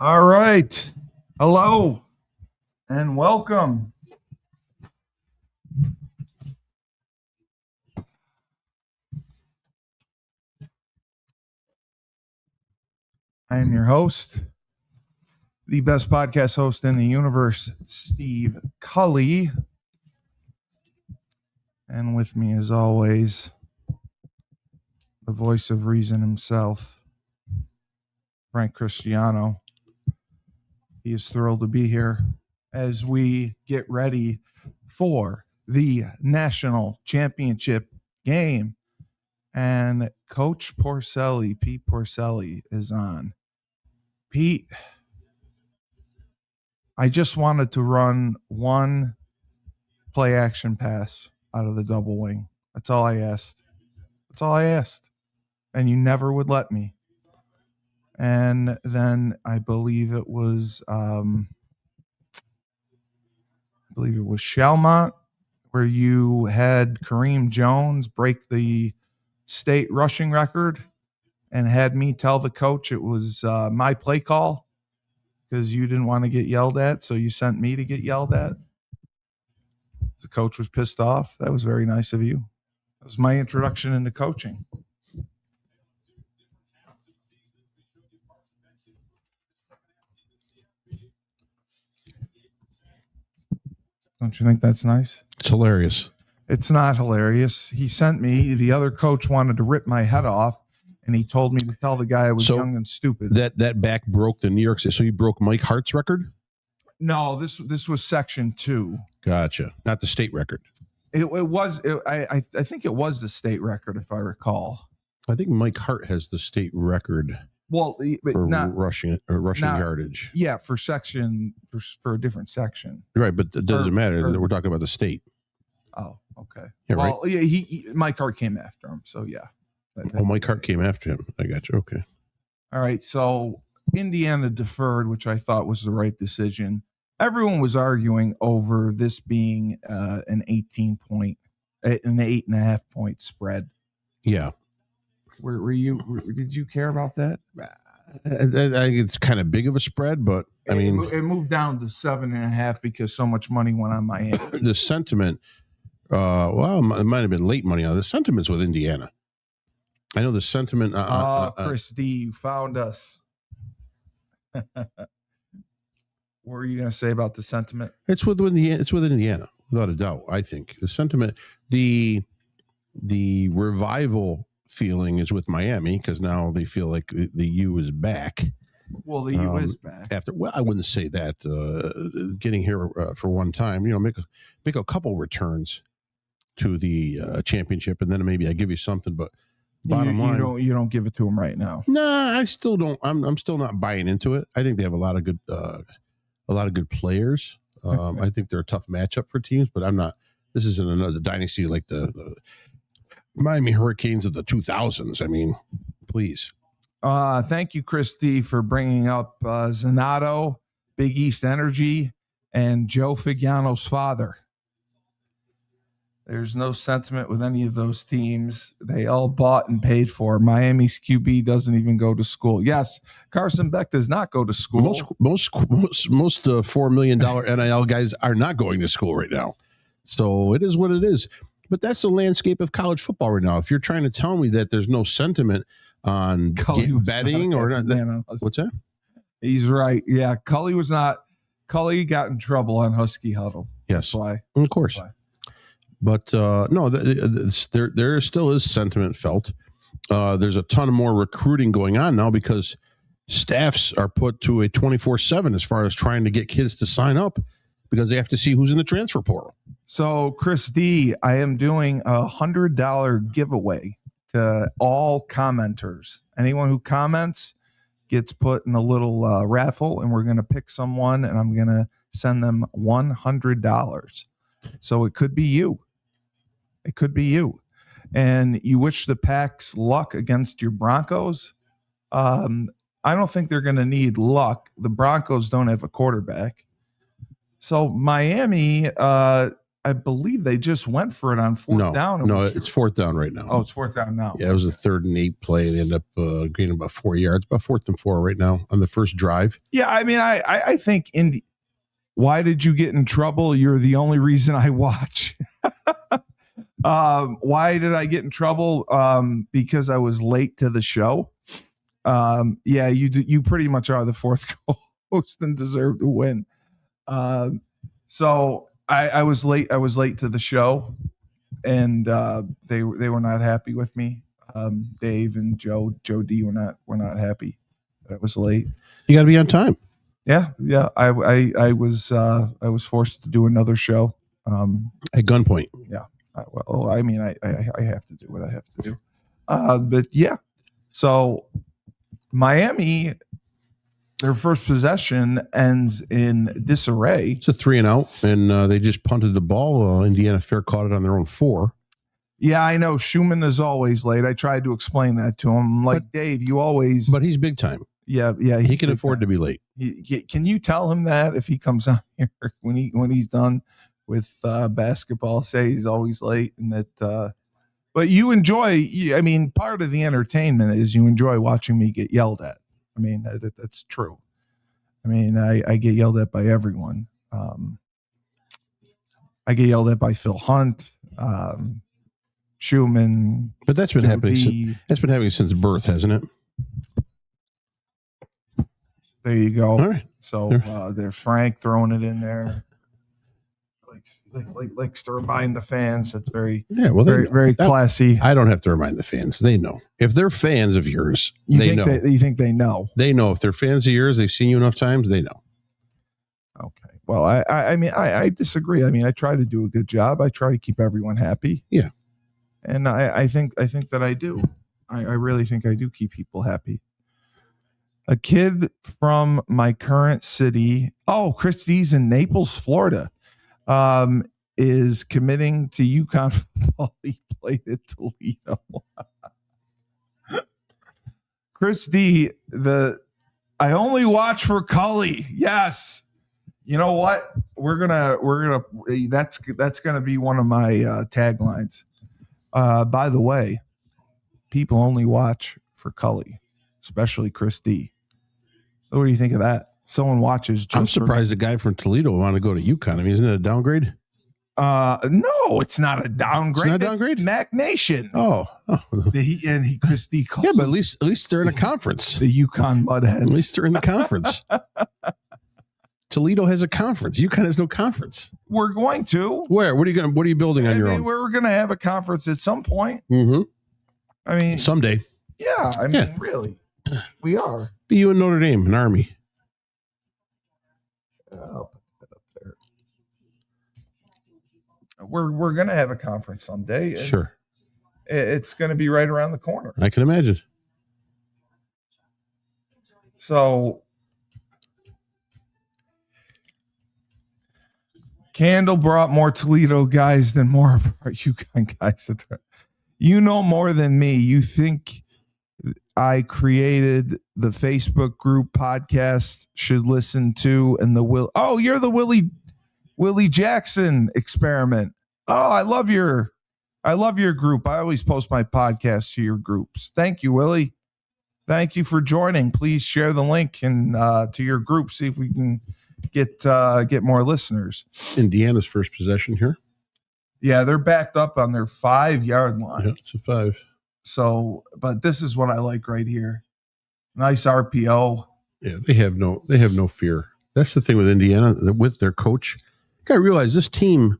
All right. Hello and welcome. I am your host, the best podcast host in the universe, Steve Cully. And with me, as always, the voice of reason himself, Frank Cristiano. He is thrilled to be here as we get ready for the national championship game. And Coach Porcelli, Pete Porcelli, is on. Pete, I just wanted to run one play action pass out of the double wing. That's all I asked. That's all I asked. And you never would let me. And then I believe it was Shelmont, where you had Kareem Jones break the state rushing record and had me tell the coach it was my play call because you didn't want to get yelled at, so you sent me to get yelled at. The coach was pissed off. That was very nice of you. That was my introduction into coaching. Don't you think that's nice? It's hilarious. It's not hilarious. He sent me. The other coach wanted to rip my head off, and he told me to tell the guy I was young and stupid. That back broke the New York State. So you broke Mike Hart's record? No, this was section 2. Gotcha. Not the state record. I think it was the state record, if I recall. I think Mike Hart has the state record. Well, for rushing yardage. Yeah, for a different section. Right, but it doesn't matter. We're talking about the state. Oh, okay. Yeah, well, right. Yeah, Mike Hart came after him, so yeah. Mike Hart came after him. I got you. Okay. All right, so Indiana deferred, which I thought was the right decision. Everyone was arguing over this being an 8.5 point spread. Yeah. Did you care about that? I think it's kind of big of a spread, but I mean, it moved down to 7.5 because so much money went on Miami. The sentiment, well, it might have been late money on the sentiments with Indiana. I know the sentiment. Chris D, you found us. What were you going to say about the sentiment? It's with Indiana, without a doubt. I think the sentiment, the revival feeling is with Miami because now they feel like the U is back. Well, the U is back after. Well, I wouldn't say that. Getting here for one time, make a couple returns to the championship, and then maybe I give you something. But bottom line, you don't give it to them right now. Nah, I still don't. I'm still not buying into it. I think they have a lot of good players. I think they're a tough matchup for teams, but I'm not. This isn't another dynasty like the Miami Hurricanes of the 2000s. I mean, please. Thank you, Christy, for bringing up Zanato, Big East Energy, and Joe Figliano's father. There's no sentiment with any of those teams. They all bought and paid for. Miami's QB doesn't even go to school. Yes, Carson Beck does not go to school. Most $4 million NIL guys are not going to school right now. So it is what it is. But that's the landscape of college football right now. If you're trying to tell me that there's no sentiment on betting or not, what's that? He's right. Yeah, Cully was not. Cully got in trouble on Husky Huddle. Yes, that's why. Of course. That's why. But no, there still is sentiment felt. There's a ton of more recruiting going on now because staffs are put to a 24/7 as far as trying to get kids to sign up because they have to see who's in the transfer portal. So, Chris D, I am doing a $100 giveaway to all commenters. Anyone who comments gets put in a little raffle, and we're going to pick someone, and I'm going to send them $100. So it could be you. It could be you. And you wish the Packs luck against your Broncos. I don't think they're going to need luck. The Broncos don't have a quarterback. So Miami, I I believe they just went for it on fourth down. No, it's fourth down right now. Oh, it's fourth down now. Yeah, it was a 3rd and 8 play. They ended up gaining about 4 yards, about 4th and 4 right now on the first drive. Yeah, I mean, I think why did you get in trouble? You're the only reason I watch. Why did I get in trouble? Because I was late to the show. Yeah, you pretty much are the fourth host and deserve to win. So I was late. I was late to the show, and they were not happy with me. Dave and Joe D were not happy that I was late. You got to be on time. Yeah. I was forced to do another show. At gunpoint. Yeah. Well, I mean, I have to do what I have to do. But yeah. So Miami, their first possession ends in disarray. It's a 3-and-out, and they just punted the ball. Indiana Fair caught it on their own 4. Yeah, I know. Schumann is always late. I tried to explain that to him. Like, Dave, you always. But he's big time. Yeah. He can afford to be late. Can you tell him that if he comes out here when he's done with basketball? Say he's always late, and that. But you enjoy. I mean, part of the entertainment is you enjoy watching me get yelled at. I mean, that's true. I mean, I get yelled at by everyone. I get yelled at by Phil Hunt, Schumann. But that's been happening. That's been happening since birth, hasn't it? There you go. All right. So there's Frank throwing it in there, like to remind the fans. That's very very classy. I don't have to remind the fans; they know. If they're fans of yours, they know. You think they know? They know. If they're fans of yours, they've seen you enough times. They know. Okay. Well, I mean, I disagree. I mean, I try to do a good job. I try to keep everyone happy. Yeah. And I think that I do. I really think I do keep people happy. A kid from my current city, Chris D's in Naples, Florida, is committing to UConn football. He played at Toledo. Chris D, I only watch for Cully. Yes. You know what? We're gonna that's gonna be one of my taglines. By the way, people only watch for Cully, especially Chris D. What do you think of that? Someone watches. I'm surprised the guy from Toledo wanted to go to UConn. I mean, isn't it a downgrade? No, it's not a downgrade. It's not a downgrade? It's Mac Nation. Oh. Chris D. Yeah, but at least they're in a conference. The UConn Mudheads. At least they're in the conference. Toledo has a conference. UConn has no conference. We're going to. Where? What are you building on your own? We're going to have a conference at some point. Mm-hmm. I mean, someday. Yeah, I mean, really, we are. Be you in Notre Dame, an Army. I'll put that up there. We're going to have a conference someday. Sure. It's going to be right around the corner. I can imagine. So, Candle brought more Toledo guys than more of our UConn guys. You know more than me. You think I created the Facebook group podcast should listen to, and you're the Willie Jackson experiment. I love your group. I always post my podcast to your groups. Thank you, Willie. Thank you for joining. Please share the link and to your group. See if we can get more listeners. Indiana's first possession here. Yeah, they're backed up on their 5-yard line. Yeah, it's a 5. So, but this is what I like right here. Nice RPO. Yeah, they have no fear. That's the thing with Indiana, with their coach. You got to realize this team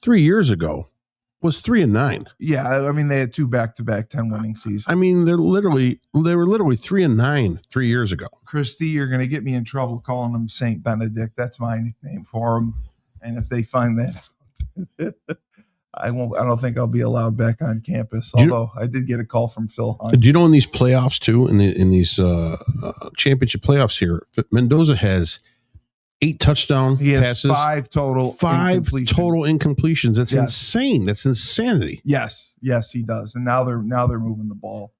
3 years ago was 3-9. Yeah, I mean they had 2 back-to-back 10-winning seasons. I mean they were literally 3-9 3 years ago. Christy, you're going to get me in trouble calling them Saint Benedict. That's my nickname for them. And if they find that out, I don't think I'll be allowed back on campus. Although I did get a call from Phil Hunt. Do you know in these playoffs too, in these championship playoffs here, Mendoza has 8 touchdown passes, 5 total incompletions. That's insane. That's insanity. Yes, he does. And now they're moving the ball,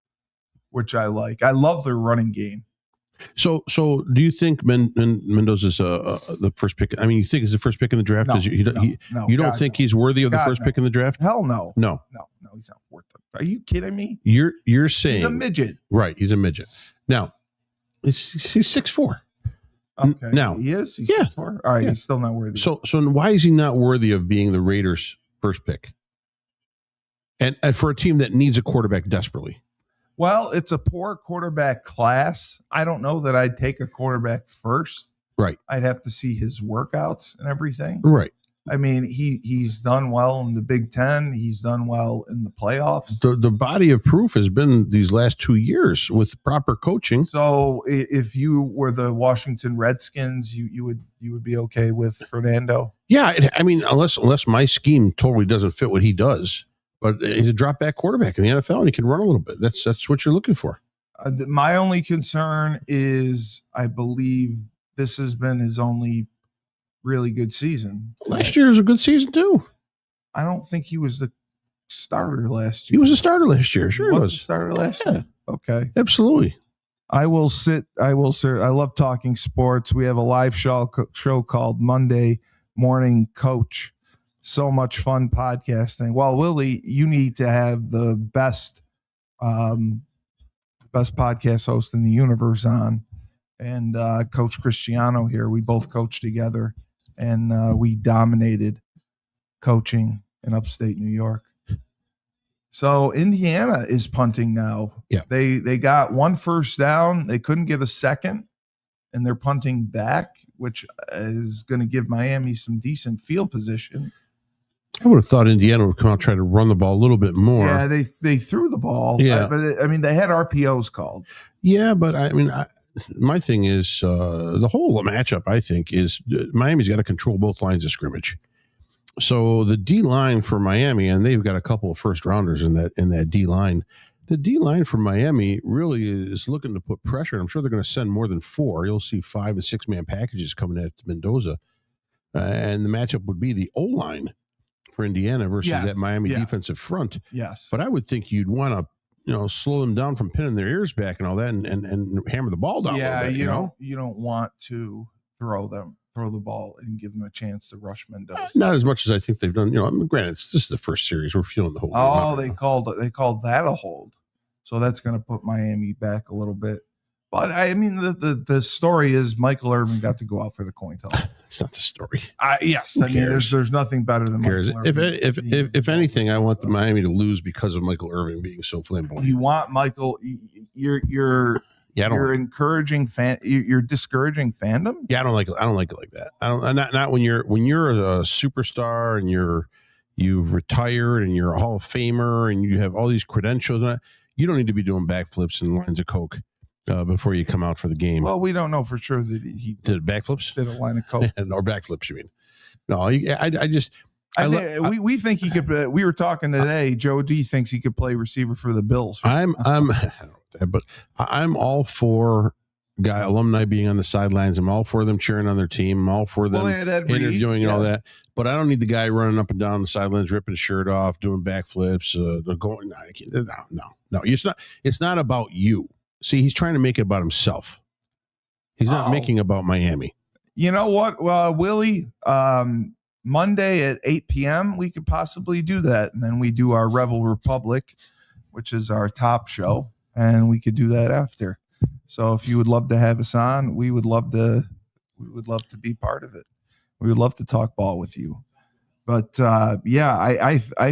which I like. I love their running game. So do you think Mendoza's the first pick? I mean, you think he's the first pick in the draft? No, you don't God, think no. he's worthy of the God, first no. pick in the draft? Hell no. No. No, he's not worth it. Are you kidding me? You're saying He's a midget. Right? He's a midget. Now, he's 6'4". Okay. Now, he is. He's yeah. 6'4"? All right. Yeah. He's still not worthy. So why is he not worthy of being the Raiders' first pick? And for a team that needs a quarterback desperately. Well, it's a poor quarterback class. I don't know that I'd take a quarterback first. Right. I'd have to see his workouts and everything. Right. I mean, he's done well in the Big Ten. He's done well in the playoffs. The body of proof has been these last 2 years with proper coaching. So if you were the Washington Redskins, you would be okay with Fernando? Yeah, I mean, unless my scheme totally doesn't fit what he does, but he's a drop back quarterback in the NFL and he can run a little bit. That's what you're looking for. My only concern is I believe this has been his only really good season. Last year was a good season too. I don't think he was the starter last year. He was a starter last year. Sure, he was. The starter last year. Okay. Absolutely. I will, sir. I love talking sports. We have a live show called Monday Morning Coach. So much fun podcasting. Well, Willie, you need to have the best podcast host in the universe on. And Coach Cristiano here. We both coached together, and we dominated coaching in upstate New York. So Indiana is punting now. Yeah. They got one first down. They couldn't get a second, and they're punting back, which is going to give Miami some decent field position. I would have thought Indiana would come out and try to run the ball a little bit more. Yeah, they threw the ball. Yeah. But I mean, they had RPOs called. Yeah, but I mean, my thing is the whole matchup, I think, is Miami's got to control both lines of scrimmage. So the D line for Miami, and they've got a couple of first rounders in that D line. The D line for Miami really is looking to put pressure. I'm sure they're going to send more than 4. You'll see 5 and 6 man packages coming at Mendoza, and the matchup would be the O line for Indiana versus that Miami defensive front. Yes, but I would think you'd want to slow them down from pinning their ears back and all that, and hammer the ball down. Yeah, a little bit, you don't want to throw the ball and give them a chance to rush Mendoza. Not as much as I think they've done. I mean, granted, this is the first series. We're feeling the whole game. Oh, they called that a hold, so that's going to put Miami back a little bit. But I mean, the story is Michael Irvin got to go out for the coin toss. It's not the story. Yes, I mean, there's nothing better than Michael Irvin. If anything, I want the Miami to lose because of Michael Irvin being so flamboyant. You want Michael? You're encouraging you're discouraging fandom. Yeah, I don't like it like that. Not when you're a superstar and you've retired and you're a Hall of Famer and you have all these credentials. You don't need to be doing backflips and lines of coke before you come out for the game. Well, we don't know for sure that he did backflips. Did a line of coke or backflips? You mean? No, we think he could. We were talking today. Joe D thinks he could play receiver for the Bills. I don't know that, but I'm all for alumni being on the sidelines. I'm all for them cheering on their team. I'm all for them interviewing and all that. But I don't need the guy running up and down the sidelines, ripping his shirt off, doing backflips. No. It's not about you. See, he's trying to make it about himself. He's not making it about Miami. You know what, Willie? Monday at 8 p.m., we could possibly do that. And then we do our Rebel Republic, which is our top show. And we could do that after. So if you would love to have us on, we would love to be part of it. We would love to talk ball with you. But I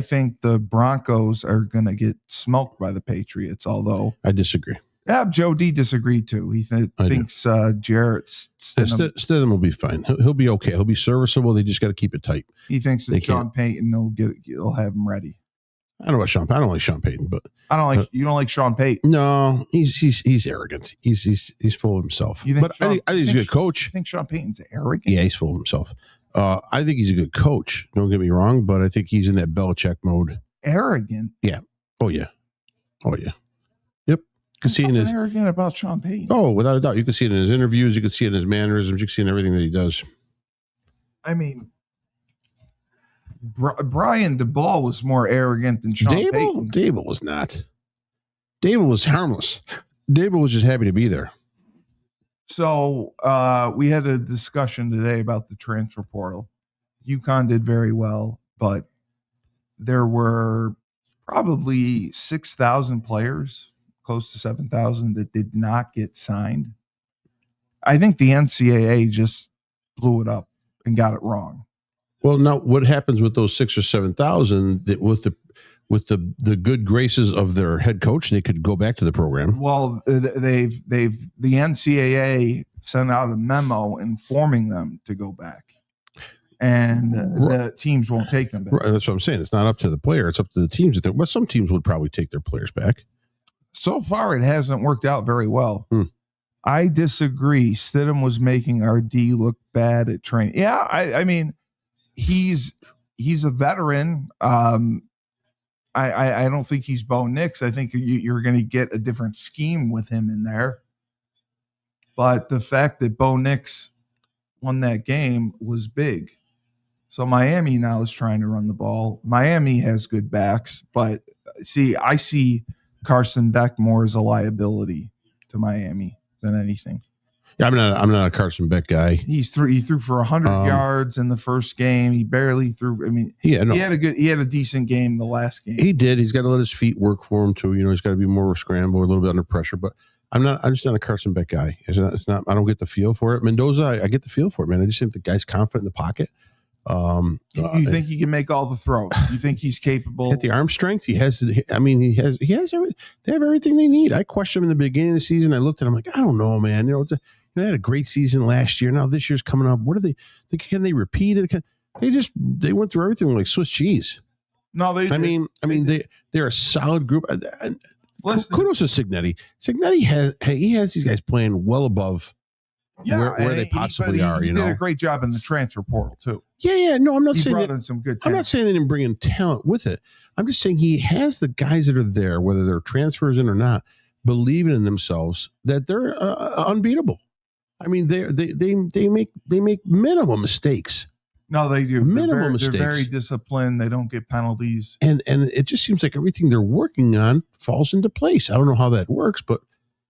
think the Broncos are going to get smoked by the Patriots, although I disagree. Yeah, Joe D disagreed too. He thinks Jarrett Stidham will be fine. He'll be okay. He'll be serviceable. They just got to keep it tight. He thinks that Sean Payton will have him ready. I don't know about Sean. I don't like Sean Payton, but you don't like Sean Payton. No, he's arrogant. He's full of himself. I think he's a good coach. You think Sean Payton's arrogant? Yeah, he's full of himself. I think he's a good coach. Don't get me wrong, but I think he's in that Belichick mode. Arrogant? Yeah. Oh yeah. Yep. You can see it in arrogant about Sean Payton. Oh, without a doubt. You can see it in his interviews. You can see it in his mannerisms. You can see it in everything that he does. I mean, Brian DeBall was more arrogant than Sean Payton. Dable was not. Dable was harmless. Dable was just happy to be there. So we had a discussion today about the transfer portal. UConn did very well, but there were probably 6,000 players, close to 7,000, that did not get signed. I think the NCAA just blew it up and got it wrong. Well, now what happens with those 6,000 or 7,000 that with the good graces of their head coach, they could go back to the program? Well, the NCAA sent out a memo informing them to go back, and the teams won't take them back. Right, that's what I'm saying. It's not up to the player; it's up to the teams. But some teams would probably take their players back. So far, it hasn't worked out very well. I disagree. Stidham was making our D look bad at training. Yeah, I mean, he's a veteran. I don't think he's Bo Nix. I think you're going to get a different scheme with him in there. But the fact that Bo Nix won that game was big. So Miami now is trying to run the ball. Miami has good backs, but I see Carson Beck more as a liability to Miami than anything. Yeah, I'm not a Carson Beck guy. He threw for 100 yards in the first game. He barely threw. I mean, he had a decent game the last game. He did. He's got to let his feet work for him too. He's got to be more scramble, a little bit under pressure. But I'm just not a Carson Beck guy. It's not. I don't get the feel for it. Mendoza, I get the feel for it, man. I just think the guy's confident in the pocket. You think he can make all the throws? You think he's capable? He's got the arm strength. He has. I mean, he has. They have everything they need. I questioned him in the beginning of the season. I looked at him like, I don't know, man. They had a great season last year. Now this year's coming up. What are they? Can they repeat it? They went through everything like Swiss cheese. No, they. I mean, they're a solid group. Kudos to Cignetti. Cignetti has these guys playing well above where they possibly are. He did a great job in the transfer portal too. Yeah. No, I'm not he saying brought in some good talent. I'm not saying they didn't bring in talent with it. I'm just saying he has the guys that are there, whether they're transfers in or not, believing in themselves that they're unbeatable. I mean, they make minimum mistakes. No, they do. Minimum mistakes. They're very disciplined. They don't get penalties. And it just seems like everything they're working on falls into place. I don't know how that works, but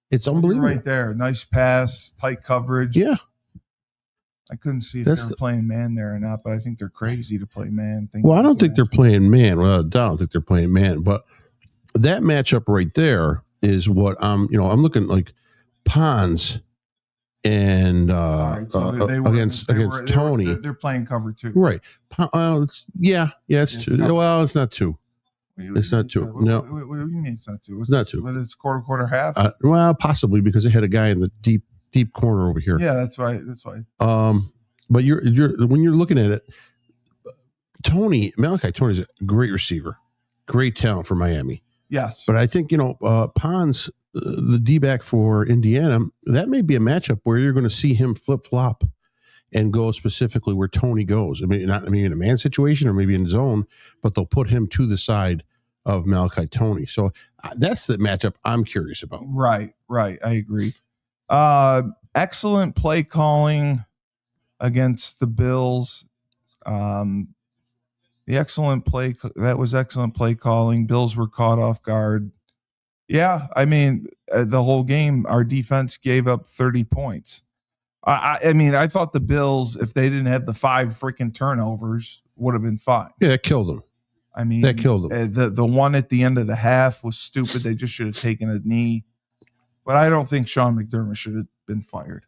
it's unbelievable. Right there. Nice pass, tight coverage. Yeah. I couldn't see if they were playing man there or not, but I think they're crazy to play man. Well, I don't think they're playing man. Well, I don't think they're playing man. But that matchup right there is what I'm looking like Pons and against Tony. They're playing cover 2. Right. It's 2. Well, it's not 2. It's not 2. No. What do you mean it's not 2? It's not 2. Whether it's quarter, half? Well, possibly because they had a guy in the deep corner over here. Yeah, that's right. But you're when you're looking at it, Malachi Tony's a great receiver, great talent for Miami. Yes. But I think, Pons, the D-back for Indiana, that may be a matchup where you're going to see him flip-flop and go specifically where Tony goes. I mean, not in a man situation or maybe in zone, but they'll put him to the side of Malachi Tony. So that's the matchup I'm curious about. Right. I agree. Excellent play calling against the Bills. That was excellent play calling. Bills were caught off guard. Yeah, I mean, the whole game, our defense gave up 30 points. I mean, I thought the Bills, if they didn't have the 5 freaking turnovers, would have been fine. Yeah, that killed them. I mean, that killed them. The one at the end of the half was stupid. They just should have taken a knee. But I don't think Sean McDermott should have been fired.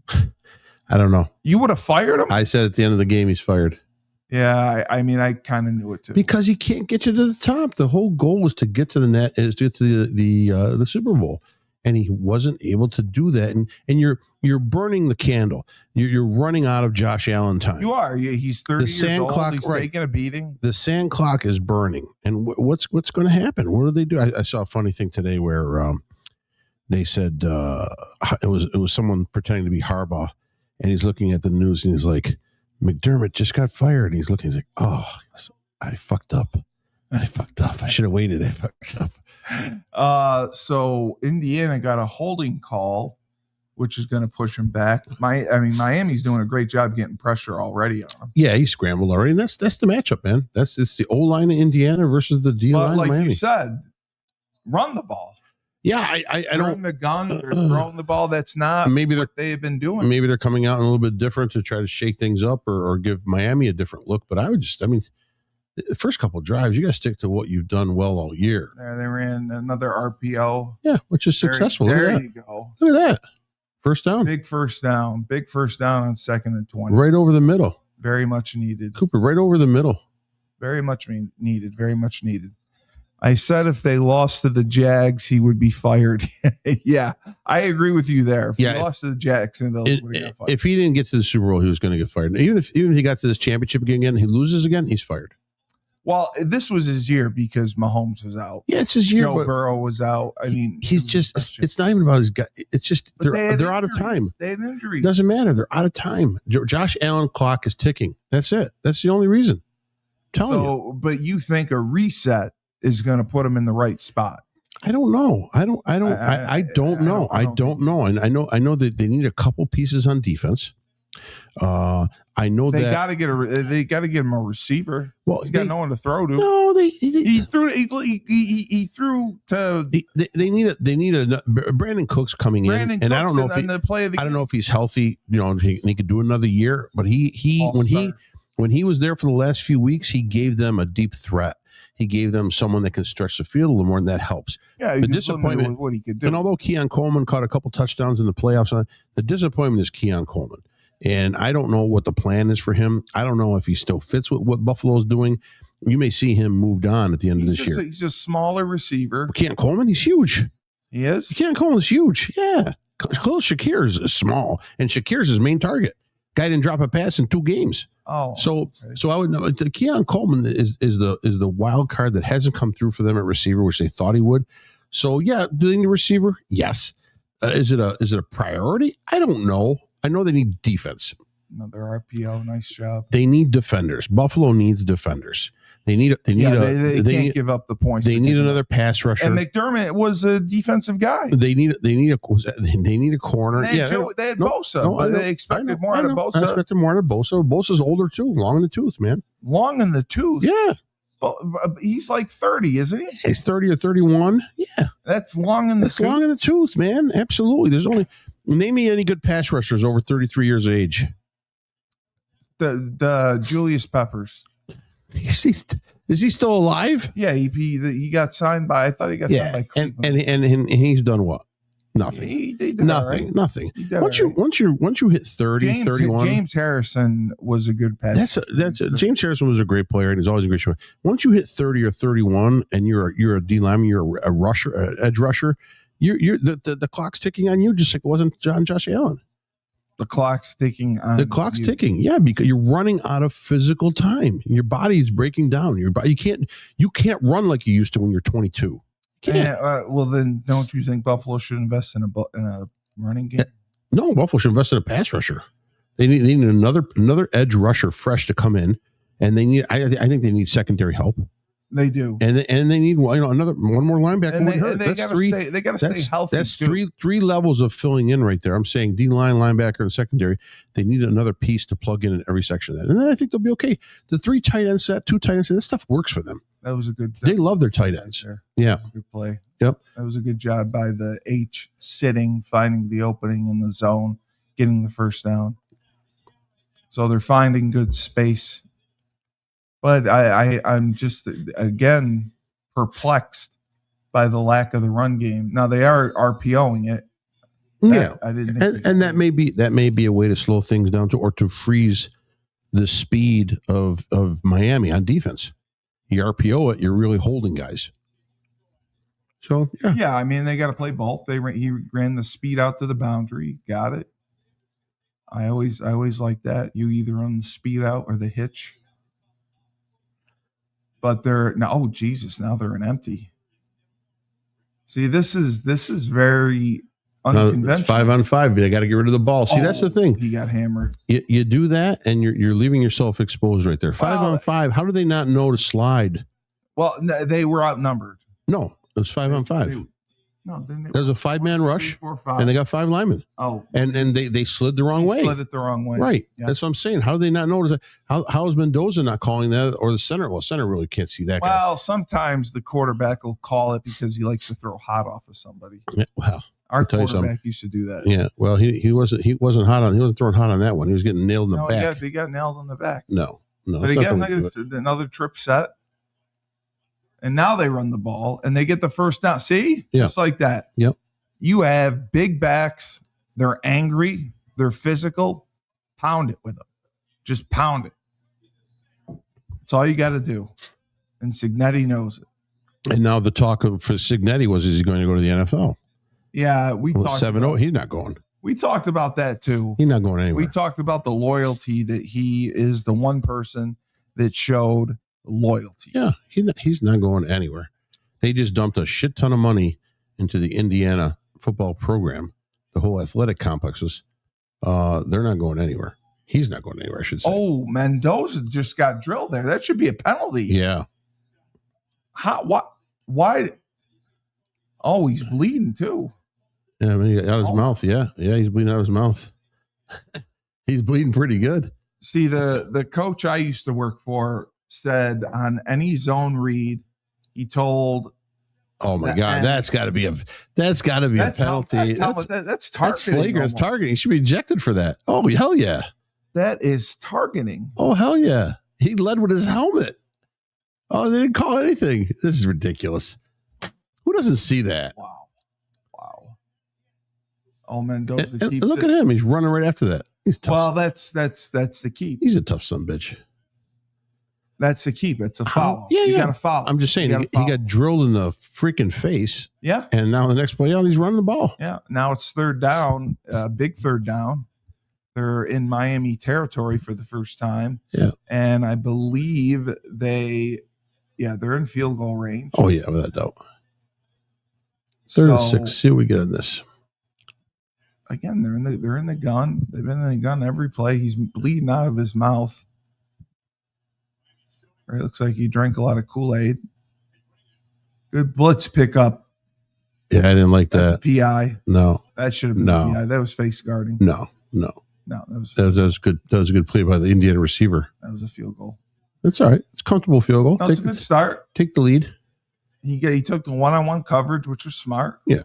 I don't know. You would have fired him? I said at the end of the game he's fired. Yeah, I mean, I kind of knew it too. Because he can't get you to the top. The whole goal was to get to the net, is to get to the Super Bowl, and he wasn't able to do that. And you're burning the candle. You're running out of Josh Allen time. You are. He's 30 years old. He's taking a beating. The sand clock is burning. And what's going to happen? What do they do? I saw a funny thing today where they said it was someone pretending to be Harbaugh, and he's looking at the news and he's like, McDermott just got fired. And he's looking, he's like, oh, I fucked up. I should have waited. I fucked up. So Indiana got a holding call, which is going to push him back. Miami's doing a great job getting pressure already on him. Yeah, he scrambled already. And that's the matchup, man. It's the O line of Indiana versus the D line of Miami. Like you said, run the ball. Yeah, I They're don't. in the gun. They're throwing the ball. That's not Maybe they're what they've been doing. maybe they're coming out a little bit different to try to shake things up or give Miami a different look. But I mean, the first couple of drives, you got to stick to what you've done well all year. There, they ran another RPO. Yeah, which is successful. There Look at you go. that. Look at that. First down. Big first down. Big first down on 2nd and 20. Right over the middle. Very much needed. Cooper, right over the middle. Very much needed. Very much needed. I said if they lost to the Jags, he would be fired. Yeah, I agree with you there. If he lost to the Jacksonville, he would have got fired. If he didn't get to the Super Bowl, he was going to get fired. Even if he got to this championship again, and he loses again, he's fired. Well, this was his year because Mahomes was out. Yeah, it's his year. Joe Burrow was out. I mean, he's just. It's not even about his guy. It's just they're out of time. They had injuries. Doesn't matter. They're out of time. Josh Allen clock is ticking. That's it. That's the only reason. I'm telling you. But you think a reset is going to put him in the right spot? I don't know. I don't know. And I know that they need a couple pieces on defense. I know they that got to get him a receiver. Well, he's got no one to throw to. No, he threw to. They need a Brandon Cooks coming in, and I don't know if I don't know if he's healthy. You know, he could do another year, but when he was there for the last few weeks, he gave them a deep threat. He gave them someone that can stretch the field a little more, and that helps. Yeah, the disappointment with what he could do. And although Keon Coleman caught a couple touchdowns in the playoffs, the disappointment is Keon Coleman. And I don't know what the plan is for him. I don't know if he still fits with what Buffalo's doing. You may see him moved on at the end of this year. He's a smaller receiver. Keon Coleman, he's huge. He is? Keon Coleman's huge. Yeah. Khalil Shakir is small, and Shakir's his main target. Guy didn't drop a pass in 2 games. Oh, so I would know. Keon Coleman is the wild card that hasn't come through for them at receiver, which they thought he would. So yeah, do they need a receiver? Yes. Is it a priority? I don't know. I know they need defense. Another RPO, nice job. They need defenders. Buffalo needs defenders. They can't give up the points. They need another pass rusher. And McDermott was a defensive guy. They need a corner. They had Bosa. But they expected more out of Bosa. I expected more out of Bosa. Bosa's older too, long in the tooth, man. Long in the tooth. Yeah. He's like 30, isn't he? He's 30 or 31. Yeah. That's long in the tooth. Long in the tooth, man. Absolutely. There's only name me any good pass rushers over 33 years of age. The Julius Peppers. Is he still alive? Yeah, he got signed by. I thought he got signed by Cleveland. And he's done what? Nothing. He did nothing. Right. Nothing. Once you hit 30, 31. James Harrison was a good pass. James Harrison was a great player, and he's always a great shot. Once you hit 30 or 31, and you're a D lineman, you're a rusher, edge rusher. The clock's ticking on you, just like it wasn't Josh Allen. The clock's ticking on. The clock's ticking, yeah, because you're running out of physical time. Your body's breaking down. Your body, you can't run like you used to when you're 22. Well, then don't you think Buffalo should invest in a running game? No, Buffalo should invest in a pass rusher. They need another edge rusher fresh to come in, and they need. I think they need secondary help. They do, and they need one more linebacker. And they got to stay healthy. That's three levels of filling in right there. I'm saying D line, linebacker, and secondary. They need another piece to plug in every section of that, and then I think they'll be okay. The 3 tight end set, 2 tight end set, that stuff works for them. That was a good. They love their tight ends. Right, yeah, good play. Yep, that was a good job by the H sitting, finding the opening in the zone, getting the first down. So they're finding good space. But I'm just, again, perplexed by the lack of the run game. Now, they are RPOing it. I didn't think and that may be a way to slow things down or to freeze the speed of Miami on defense. You RPO it, you're really holding guys. So, yeah. Yeah, I mean, they got to play both. He ran the speed out to the boundary. Got it. I always like that. You either run the speed out or the hitch. But they're now. Oh Jesus! Now they're an empty. See, this is very unconventional. 5-on-5. They got to get rid of the ball. See, that's the thing. He got hammered. You do that, and you're leaving yourself exposed right there. 5-on-5. How do they not know to slide? Well, they were outnumbered. No, it was 5-on-5. No, then There's a 5-man rush, 4, 5. and they got 5 linemen. Oh, And they slid the wrong way. Slid it the wrong way. Right. Yeah. That's what I'm saying. How do they not notice that? How is Mendoza not calling that, or the center? Well, center really can't see that guy. Well, sometimes the quarterback will call it because he likes to throw hot off of somebody. Yeah, wow. Our tell you quarterback used to do that. Yeah. Well, he wasn't throwing hot on that one. He was getting nailed in the back. He got nailed in the back. No. But again, another trip set. And now they run the ball and they get the first down. See? Yeah. Just like that. Yep. You have big backs. They're angry. They're physical. Pound it with them. Just pound it. That's all you got to do. And Cignetti knows it. And now the talk for Cignetti was, is he going to go to the NFL? Yeah. We talked 7-0. He's not going. We talked about that too. He's not going anywhere. We talked about the loyalty that he is the one person that showed loyalty. Yeah, he's not going anywhere. They just dumped a shit ton of money into the Indiana football program, the whole athletic complexes. They're not going anywhere. He's not going anywhere, I should say. Oh, Mendoza just got drilled there. That should be a penalty. Yeah. How? What? Why? Oh, he's bleeding too. Yeah, I mean, out of his mouth. Yeah, he's bleeding out of his mouth. He's bleeding pretty good. See, the coach I used to work for said on any zone read, he told. Oh my God, that's got to be a penalty. That's targeting. That's flagrant. It's targeting. He should be ejected for that. Oh hell yeah, that is targeting. Oh hell yeah, he led with his helmet. Oh, they didn't call anything. This is ridiculous. Who doesn't see that? Wow. Oh, Mendoza keeps look at him. He's running right after that. He's tough. Well, that's the keep. He's a tough son of a bitch. That's the keep. It's a foul. Yeah, you got to foul. I'm just saying, he got drilled in the freaking face. Yeah. And now the next play out, he's running the ball. Yeah. Now it's third down, big third down. They're in Miami territory for the first time. Yeah. And I believe they're in field goal range. Oh, yeah, without doubt. 36. See what we get in this. Again, they're in the gun. They've been in the gun every play. He's bleeding out of his mouth. It looks like he drank a lot of Kool-Aid. Good blitz pickup. Yeah, I didn't like that. PI. No. That should have been PI. That was face guarding. No, that was good. That was a good play by the Indiana receiver. That was a field goal. That's all right. It's a comfortable field goal. That's a good start. Take the lead. He took the one-on-one coverage, which was smart. Yeah.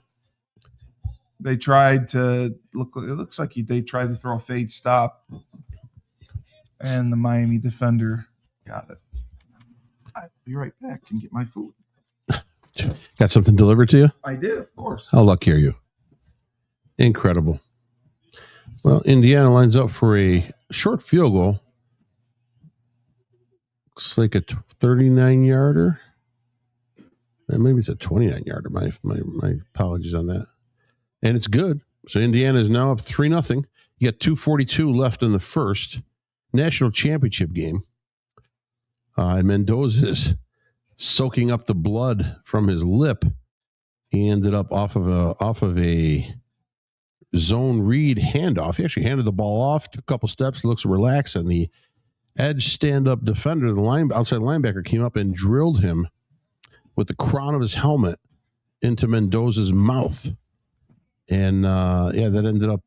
They tried to look. It looks like they tried to throw a fade stop, and the Miami defender got it. I'll be right back and get my food. Got something delivered to you? I did, of course. How lucky are you? Incredible. Well, Indiana lines up for a short field goal. Looks like a 39-yarder. Maybe it's a 29-yarder. My apologies on that. And it's good. So Indiana is now up 3-0. You got 2:42 left in the first national championship game. And Mendoza is soaking up the blood from his lip. He ended up off of a zone read handoff. He actually handed the ball off, took a couple steps, looks relaxed, and the edge stand-up defender, the outside linebacker, came up and drilled him with the crown of his helmet into Mendoza's mouth. And, that ended up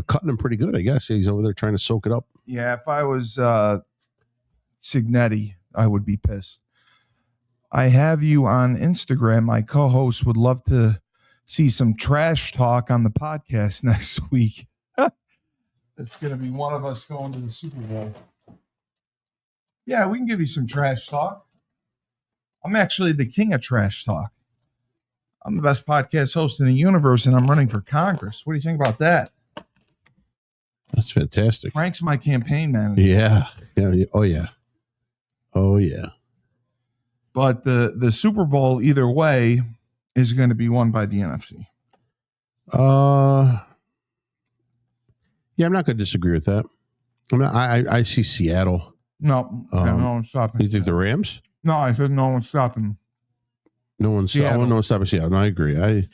cutting him pretty good, I guess. He's over there trying to soak it up. Yeah, if I was Cignetti, I would be pissed. I have you on Instagram. My co-host would love to see some trash talk on the podcast next week. It's going to be one of us going to the Super Bowl. Yeah, we can give you some trash talk. I'm actually the king of trash talk. I'm the best podcast host in the universe, and I'm running for Congress. What do you think about that? That's fantastic. Frank's my campaign manager. Yeah. Oh, yeah. Oh, yeah. But the Super Bowl, either way, is going to be won by the NFC. Yeah, I'm not going to disagree with that. I see Seattle. No one's stopping. You think the Rams? No, I said no one's stopping. No one's stopping Seattle. No, I agree.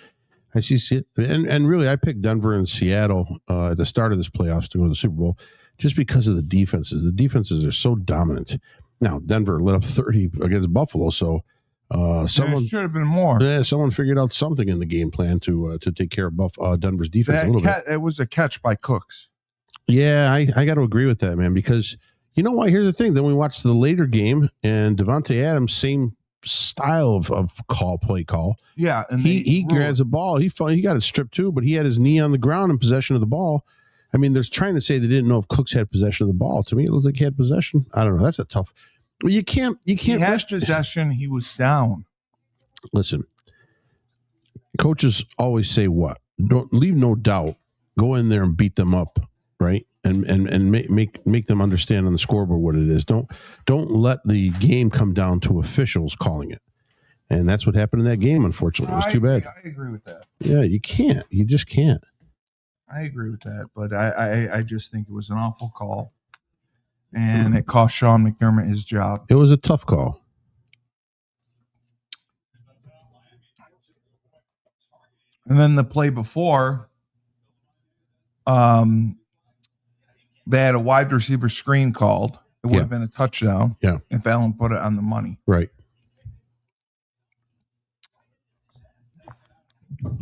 I see Seattle. And really, I picked Denver and Seattle at the start of this playoffs to go to the Super Bowl just because of the defenses. The defenses are so dominant. Now, Denver lit up 30 against Buffalo, so Someone should have been more. Yeah, someone figured out something in the game plan to take care of Denver's defense a little bit. It was a catch by Cooks. Yeah, I got to agree with that, man, because you know what? Here's the thing. Then we watched the later game, and Devontae Adams, same style of play call. Yeah, and he grabs the ball. He got it stripped too, but he had his knee on the ground in possession of the ball. I mean, they're trying to say they didn't know if Cooks had possession of the ball. To me, it looked like he had possession. I don't know. That's a tough. Well, you can't. He had possession. He was down. Listen, coaches always say what? Don't leave no doubt. Go in there and beat them up, right? And make them understand on the scoreboard what it is. Don't let the game come down to officials calling it. And that's what happened in that game, unfortunately. It was too bad. I agree with that. Yeah, you can't. You just can't. I agree with that, but I just think it was an awful call, and it cost Sean McDermott his job. It was a tough call. And then the play before, they had a wide receiver screen called. It would have been a touchdown. Yeah, if Allen put it on the money. Right.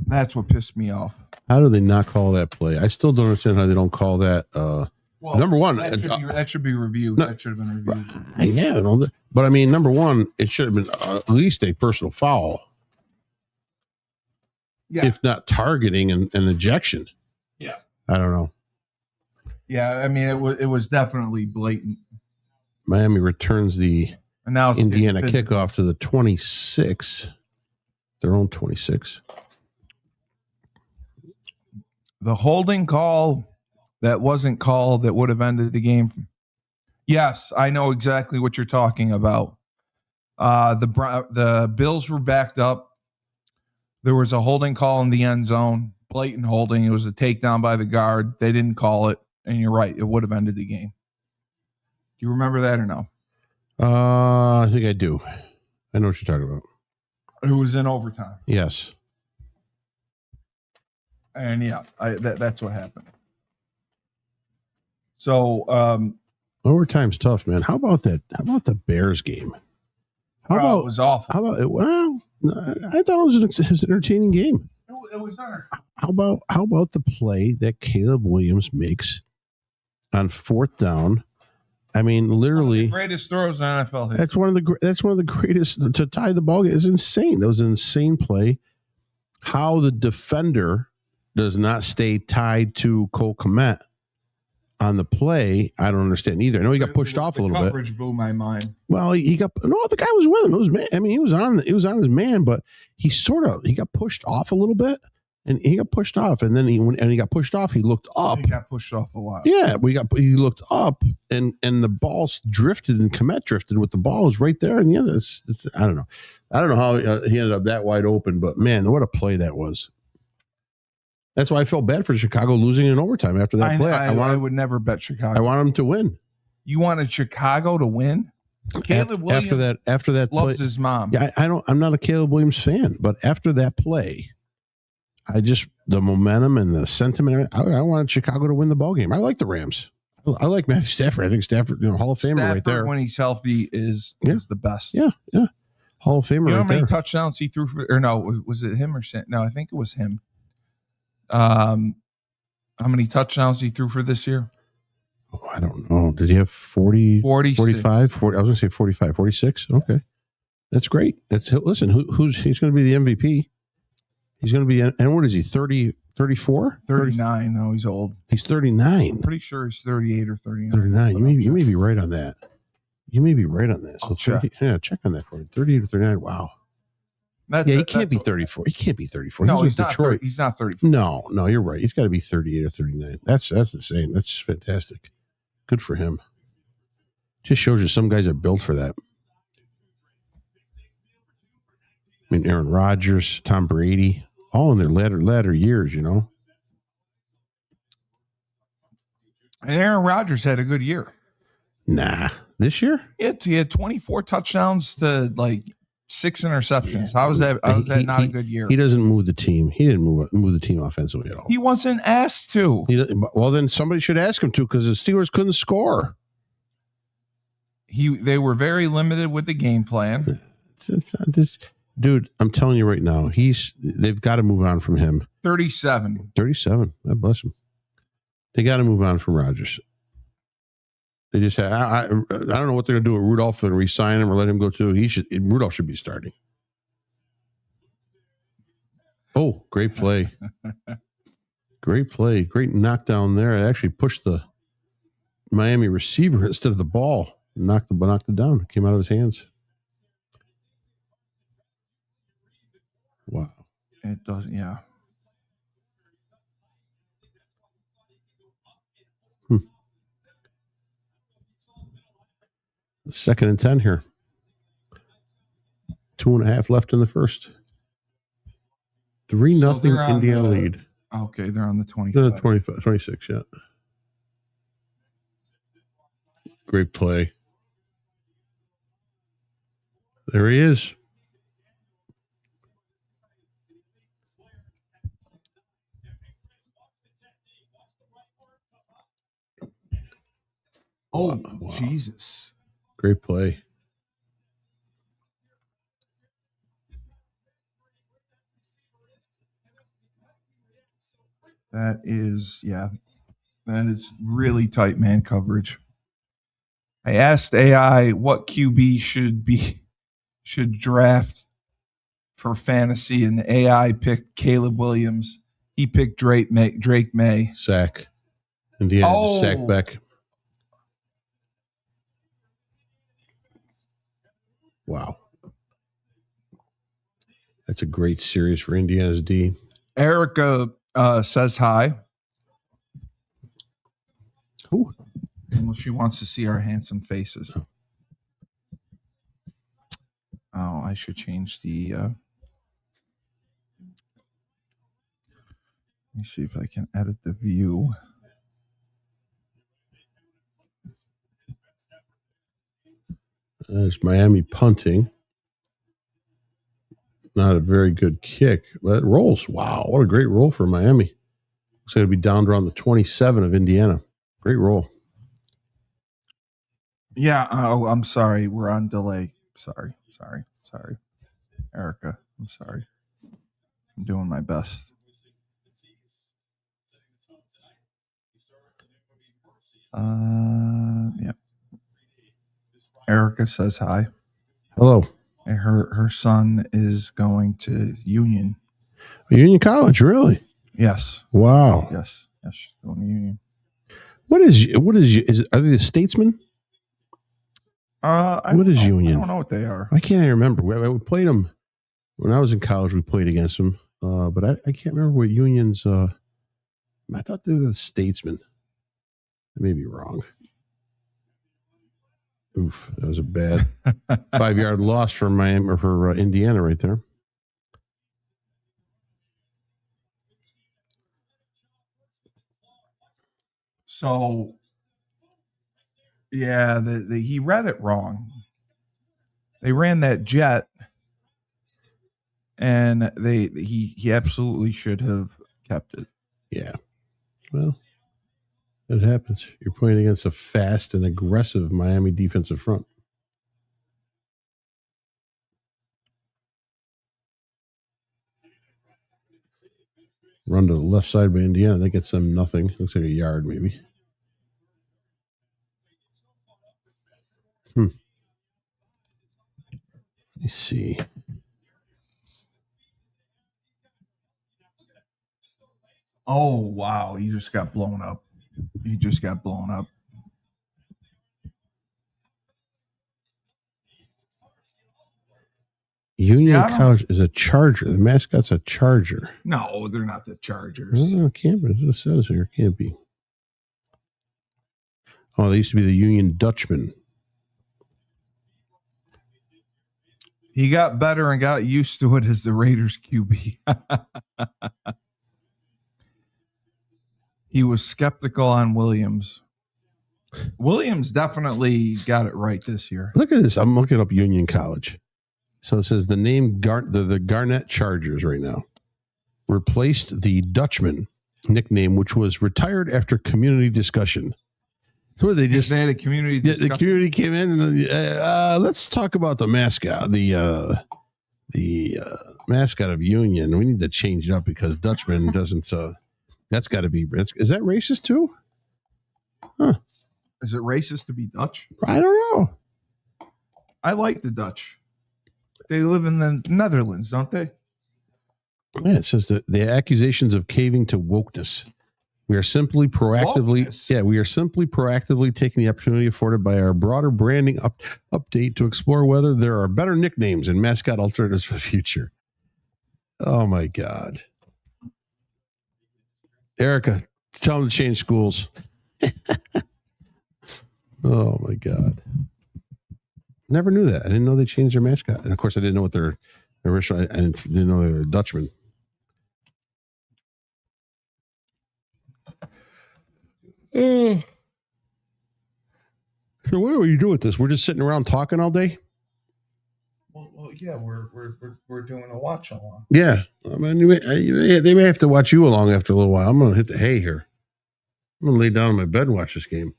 That's what pissed me off. How do they not call that play? I still don't understand how they don't call that. Number one, that should be reviewed. That should have been reviewed. Yeah, but I mean, number one, it should have been at least a personal foul. Yeah. If not targeting and ejection. Yeah. I don't know. Yeah, I mean, it was definitely blatant. Miami returns the and now Indiana kickoff to the 26, their own 26. The holding call that wasn't called that would have ended the game. Yes, I know exactly what you're talking about. The Bills were backed up. There was a holding call in the end zone, blatant holding. It was a takedown by the guard. They didn't call it, and you're right. It would have ended the game. Do you remember that or no? I think I do. I know what you're talking about. It was in overtime. Yes. And yeah, that's what happened. So overtime's tough, man. How about that? How about the Bears game? It was awful. How about it? Well, I thought it was an entertaining game. It was there. How about the play that Caleb Williams makes on fourth down? I mean, literally, one of the greatest throws in NFL history. That's one of the greatest to tie the ball game. It's insane. That was an insane play. How the defender does not stay tied to Cole Kmet on the play, I don't understand either. I know he got pushed off a little bit. Coverage blew my mind. Well, the guy was with him. It was man. I mean, he was on his man, but he got pushed off a little bit, and he got pushed off, and then he got pushed off. He looked up. He got pushed off a lot. Yeah, he looked up, and the ball drifted, and Kmet drifted with the ball. It was right there, and I don't know. I don't know how he ended up that wide open, but man, what a play that was. That's why I felt bad for Chicago losing in overtime after that play. I would never bet Chicago. I want them to win. You wanted Chicago to win? Caleb Williams after that loves play, his mom. Yeah, I'm not a Caleb Williams fan, but after that play, the momentum and the sentiment. I wanted Chicago to win the ball game. I like the Rams. I like Matthew Stafford. I think Stafford, Hall of Famer right there. When he's healthy is the best. Yeah. Hall of Famer. You know how many touchdowns he threw for? Or no, was it him or no? I think it was him. How many touchdowns he threw for this year? Oh, I don't know. Did he have 40, 46. 45? 40, I was going to say 45, 46. Okay. That's great. Listen, he's going to be the MVP. He's going to be, and what is he, 30, 34? 39. No, he's old. He's 39. I'm pretty sure he's 38 or 39. 39. You may be right on that. You may be right on that. So check. Check on that for me. 38 or 39. Wow. He can't be 34. He can't be 34. No, he's not Detroit. He's not 34. No, you're right. He's got to be 38 or 39. That's insane. That's fantastic. Good for him. Just shows you some guys are built for that. I mean, Aaron Rodgers, Tom Brady, all in their latter years, And Aaron Rodgers had a good year. Nah, this year? He had 24 touchdowns to 6 interceptions. How was that? Not a good year? He doesn't move the team. He didn't move the team offensively at all. He wasn't asked to. Well, then somebody should ask him to because the Steelers couldn't score. They were very limited with the game plan. it's not this dude. I'm telling you right now, they've got to move on from him. 37. 37. God bless him. They got to move on from Rodgers. They just I don't know what they're going to do with Rudolph. They're going to re-sign him or let him go too. Rudolph should be starting. Oh, great play. Great play. Great knockdown there. It actually pushed the Miami receiver instead of the ball. Knocked it down. It came out of his hands. Wow. It doesn't, yeah. Second and 10 here. 2.5 left in the first. 3-0 Indiana lead. Okay, they're on the 25. They're on 25, 26, yeah. Great play. There he is. Oh, wow. Jesus. Great play. That is really tight man coverage. I asked AI what QB should draft for fantasy, and the AI picked Caleb Williams. He picked Drake May. Sack. Indiana sack back. Wow. That's a great series for Indiana's D. Erica says hi. Who? Well, she wants to see our handsome faces. Oh, I should change the. Let me see if I can edit the view. There's Miami punting. Not a very good kick, but it rolls. Wow, what a great roll for Miami. Looks like it'll be down around the 27 of Indiana. Great roll. Yeah. Oh, I'm sorry. We're on delay. Sorry. Erica, I'm sorry. I'm doing my best. Yeah. Erica says hi. Hello. And her son is going to Union. Union College, really? Yes. Wow. Yes, she's going to Union. Are they the Statesmen? What is Union? I don't know what they are. I can't remember. We played them when I was in college. We played against them, but I can't remember what Union's. I thought they were the Statesmen. I may be wrong. Oof, that was a bad 5-yard loss for Miami or for Indiana right there. So, yeah, he read it wrong. They ran that jet, and he absolutely should have kept it. Yeah, well, it happens. You're playing against a fast and aggressive Miami defensive front. Run to the left side by Indiana. That gets them nothing. Looks like a yard, maybe. Let me see. Oh, wow. He just got blown up. Union College is a Charger. The mascot's a Charger. No, they're not the Chargers. Oh, it can't be. It says here. It can't be. Oh, they used to be the Union Dutchman. He got better and got used to it as the Raiders QB. He was skeptical on Williams. Williams definitely got it right this year. Look at this. I'm looking up Union College. So it says the name the Garnett Chargers right now replaced the Dutchman nickname, which was retired after community discussion. So they just They had a community. the community came in and let's talk about the mascot, the mascot of Union. We need to change it up because Dutchman doesn't. That's got to be. Is that racist too? Is it racist to be Dutch? I don't know. I like the Dutch. They live in the Netherlands, don't they? Yeah, it says that the accusations of caving to wokeness. We are simply proactively, Wokeness? we are simply proactively taking the opportunity afforded by our broader branding update to explore whether there are better nicknames and mascot alternatives for the future. Oh my God, Erica, tell them to change schools. Oh my God, never knew that. I didn't know they changed their mascot, and of course, I didn't know what their original. I didn't know they were Dutchman. So what do we do with this? We're just sitting around talking all day. Well, yeah, we're doing a watch along. Yeah, I mean, they may have to watch you along after a little while. I'm going to hit the hay here. I'm going to lay down in my bed and watch this game.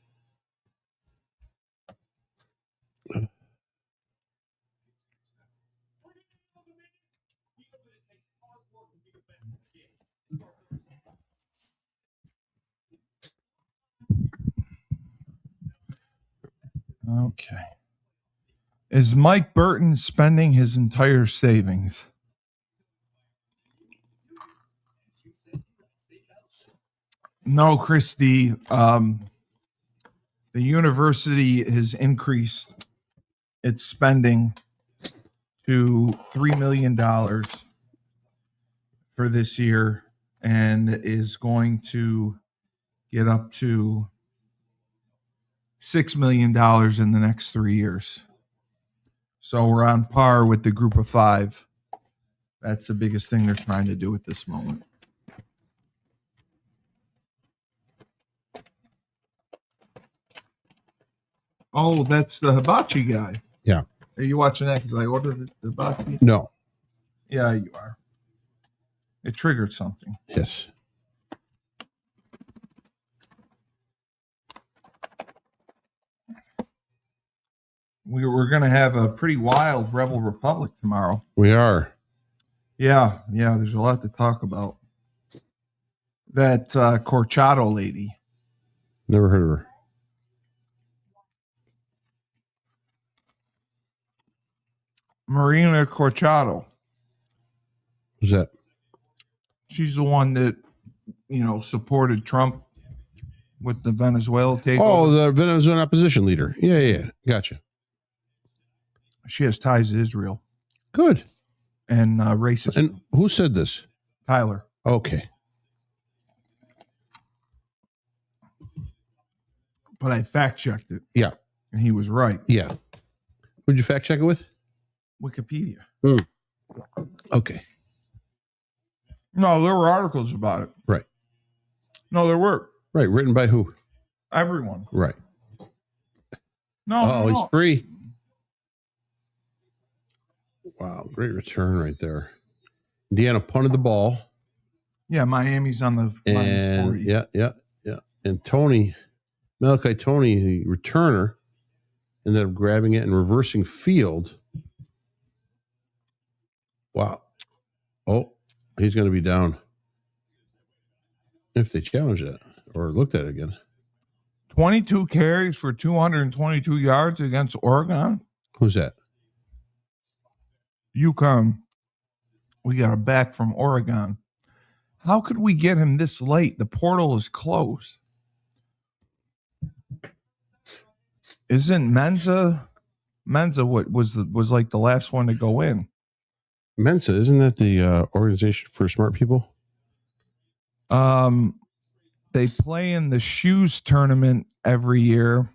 Okay. Is Mike Burton spending his entire savings? No, Christy. The university has increased its spending to $3 million for this year and is going to get up to $6 million in the next 3 years. So we're on par with the group of five. That's the biggest thing they're trying to do at this moment. Oh, that's the hibachi guy. Yeah. Are you watching that because I ordered the hibachi? No. Yeah, you are. It triggered something. Yes. We're going to have a pretty wild Rebel Republic tomorrow. We are. Yeah, there's a lot to talk about. That Corchado lady. Never heard of her. Marina Corchado. Who's that? She's the one that, supported Trump with the Venezuela takeover. Oh, the Venezuelan opposition leader. Yeah. Gotcha. She has ties to Israel. Good. And racist. And who said this? Tyler. Okay. But I fact checked it. Yeah. And he was right. Yeah. Who'd you fact check it with? Wikipedia. Okay. No, there were articles about it. Right. No, there were. Right. Written by who? Everyone. Right. No. He's free. Wow. Great return right there. Indiana punted the ball. Yeah, Miami's on the minus 40. Yeah. And Malachi Tony, the returner, ended up grabbing it and reversing field. Wow. Oh, he's going to be down if they challenge that or looked at it again. 22 carries for 222 yards against Oregon. Who's that? UConn. We got a back from Oregon. How could we get him this late? The portal is closed. Isn't Mensa what was like the last one to go in? Mensa, isn't that the organization for smart people? They play in the shoes tournament every year.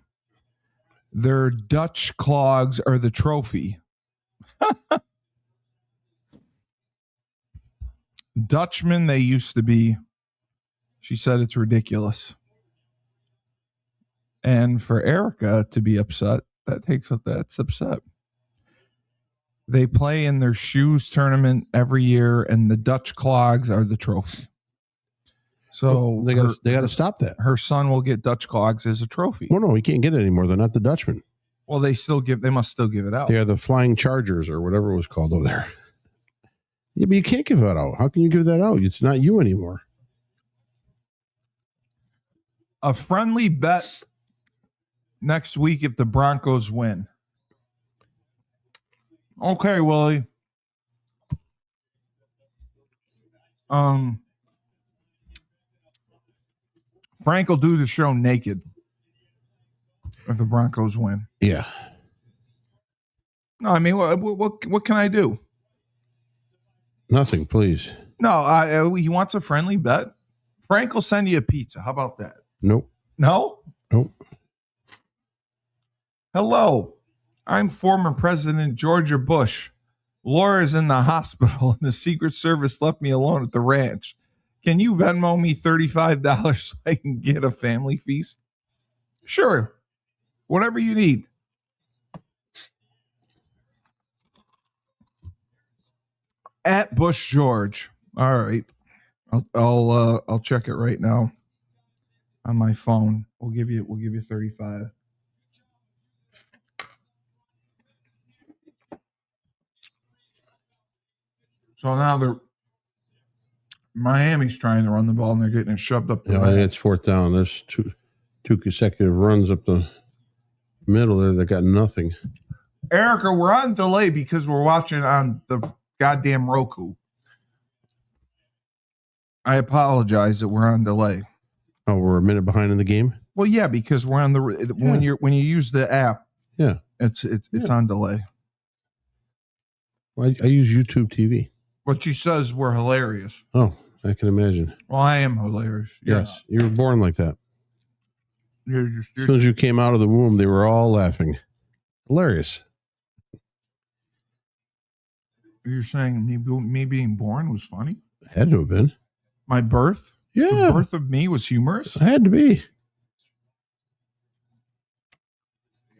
Their Dutch clogs are the trophy. Dutchman they used to be. She said it's ridiculous. And for Erica to be upset, that's upset. They play in their shoes tournament every year, and the Dutch clogs are the trophy. So they got to stop that. her son will get Dutch clogs as a trophy. Well, no, he can't get it anymore. They're not the Dutchmen. Well, they must still give it out. They are the Flying Chargers or whatever it was called over there. Yeah, but you can't give that out. How can you give that out? It's not you anymore. A friendly bet next week if the Broncos win. Okay, Willie. Frank will do the show naked if the Broncos win. Yeah. No, I mean, what can I do? Nothing, please. No, he wants a friendly bet. Frank will send you a pizza. How about that? Nope. No? Nope. Hello. I'm former President George Bush. Laura's in the hospital and the Secret Service left me alone at the ranch. Can you Venmo me $35 so I can get a family feast? Sure. Whatever you need. At Bush George. All right. I'll check it right now on my phone. We'll give you 35. So now Miami's trying to run the ball and they're getting it shoved up the Yeah, it's fourth down. There's two consecutive runs up the middle there. They got nothing. Erica, we're on delay because we're watching on the goddamn Roku. I apologize that we're on delay. Oh, we're a minute behind in the game? Well, yeah, because we're on when you use the app. Yeah. It's on delay. Well, I use YouTube TV. But she says we're hilarious. Oh, I can imagine. Well, I am hilarious. Yes. You were born like that. You're As soon as you came out of the womb, they were all laughing. Hilarious. You're saying me being born was funny? Had to have been. My birth? Yeah. The birth of me was humorous? It had to be.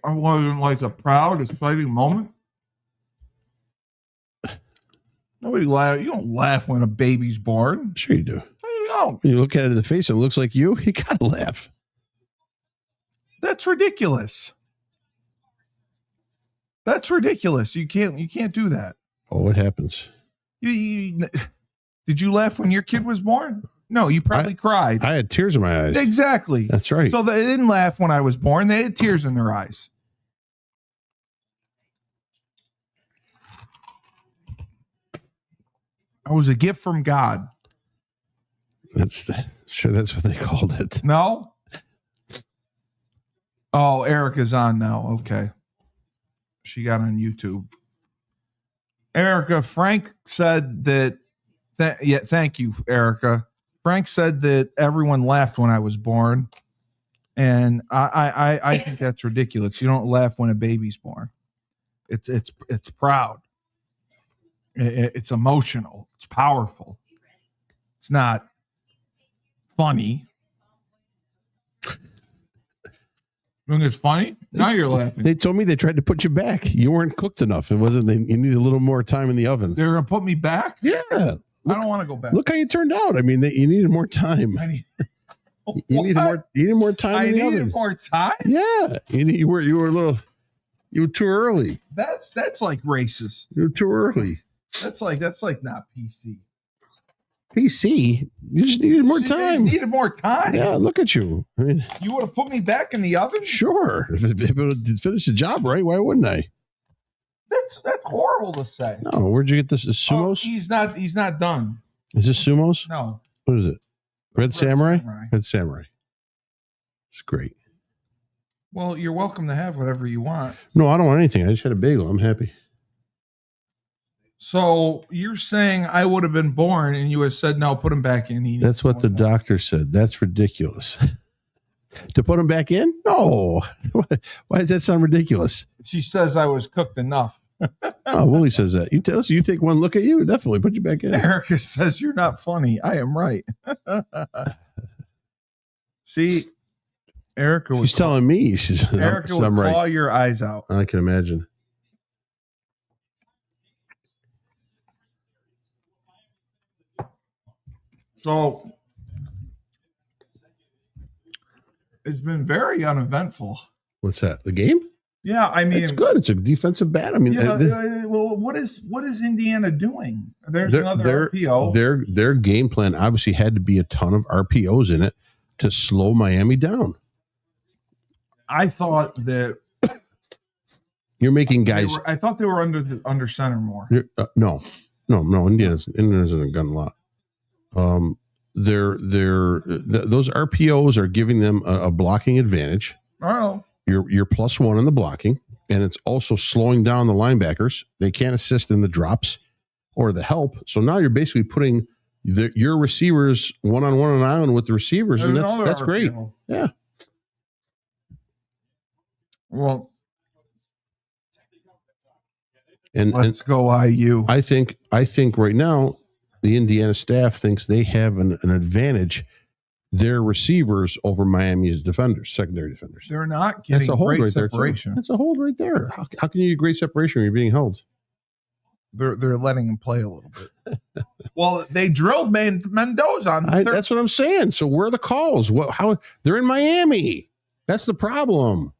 I wasn't like a proud, exciting moment. Nobody laugh. You don't laugh when a baby's born. Sure you do. You don't. When you look at it in the face and it looks like you gotta laugh. That's ridiculous. That's ridiculous. You can't do that. Oh, what happens? Did you laugh when your kid was born? No, you probably cried. I had tears in my eyes. Exactly. That's right. So they didn't laugh when I was born. They had tears in their eyes. I was a gift from God. That's what they called it. No? Oh, Erica's on now. Okay. She got on YouTube. Erica, Frank said that thank you, Erica. Frank said that everyone laughed when I was born. And I think that's ridiculous. You don't laugh when a baby's born. It's proud. It's emotional. It's powerful. It's not funny. You think it's funny? Now you're laughing. They told me they tried to put you back. You weren't cooked enough. It wasn't. You needed a little more time in the oven. They're gonna put me back? Yeah. I don't want to go back. Look how you turned out. I mean, you needed more time. You needed more time in the oven. More time? Yeah. You were too early. That's like racist. You were too early. That's like not PC. PC. You just needed more time. Needed more time. Yeah, look at you. I mean, you would have put me back in the oven? Sure. If it would finish the job right, why wouldn't I? That's horrible to say. No, where'd you get this? Sumos? Oh, he's not done. Is this Sumos? No. What is it? Red Samurai? Red Samurai. It's great. Well, you're welcome to have whatever you want. No, I don't want anything. I just had a bagel. I'm happy. So you're saying I would have been born and you would have said, no, put him back in. That's what the doctor said. That's ridiculous. To put him back in? No. Why does that sound ridiculous? She says I was cooked enough. Oh, Willie says that. You tell us, you take one look at you, definitely put you back in. Erica says you're not funny. I am right. See, Erica was telling me. Erica would claw your eyes out. I can imagine. So It's been very uneventful. What's that? The game? Yeah, I mean, It's good. It's a defensive bat. I mean, well, what is Indiana doing? There's their another RPO. their game plan obviously had to be a ton of RPOs in it to slow Miami down. I thought that you're making guys. I thought they were under center more. No. Indiana's in a gun lot. Those RPOs are giving them a blocking advantage. Oh. You're +1 in the blocking, and it's also slowing down the linebackers. They can't assist in the drops or the help. So now you're basically putting your receivers one-on-one on an island with the receivers, and that's great. Yeah. Well, and let's go IU. I think right now the Indiana staff thinks they have an advantage. Their receivers over Miami's defenders, secondary defenders. They're not getting great separation. That's a hold right there. How can you get great separation when you're being held? They're letting him play a little bit. Well, they drilled Mendoza on that's what I'm saying. So where are the calls? How they're in Miami? That's the problem.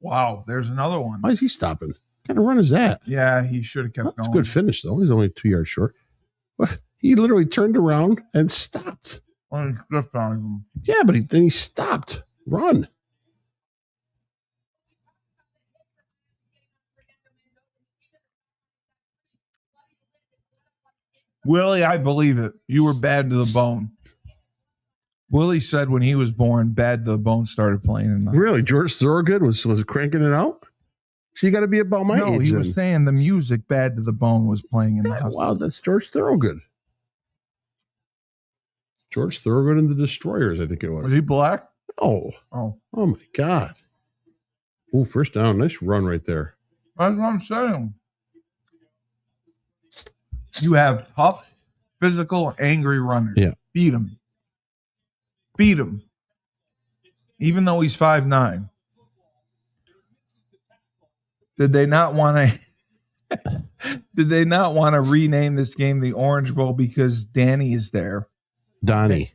Wow, there's another one. Why is he stopping? What kind of run is that? Yeah, he should have kept going. It's a good finish though. He's only 2 yards short. He literally turned around and stopped. Well, he slipped on him. Yeah, but then he stopped. Run. Willie, I believe it. You were bad to the bone. Willie said when he was born, bad to the bone started playing. Really? George Thorogood was cranking it out? So you got to be about my age. No, he was saying the music bad to the bone was playing in the house. Wow, that's George Thorogood. George Thorogood and the Destroyers, I think it was. Was he black? Oh. Oh my God. Oh, first down. Nice run right there. That's what I'm saying. You have tough, physical, angry runners. Yeah. Feed him. Feed him. Even though he's 5'9". Did they not want to rename this game the Orange Bowl because Danny is there? Donnie.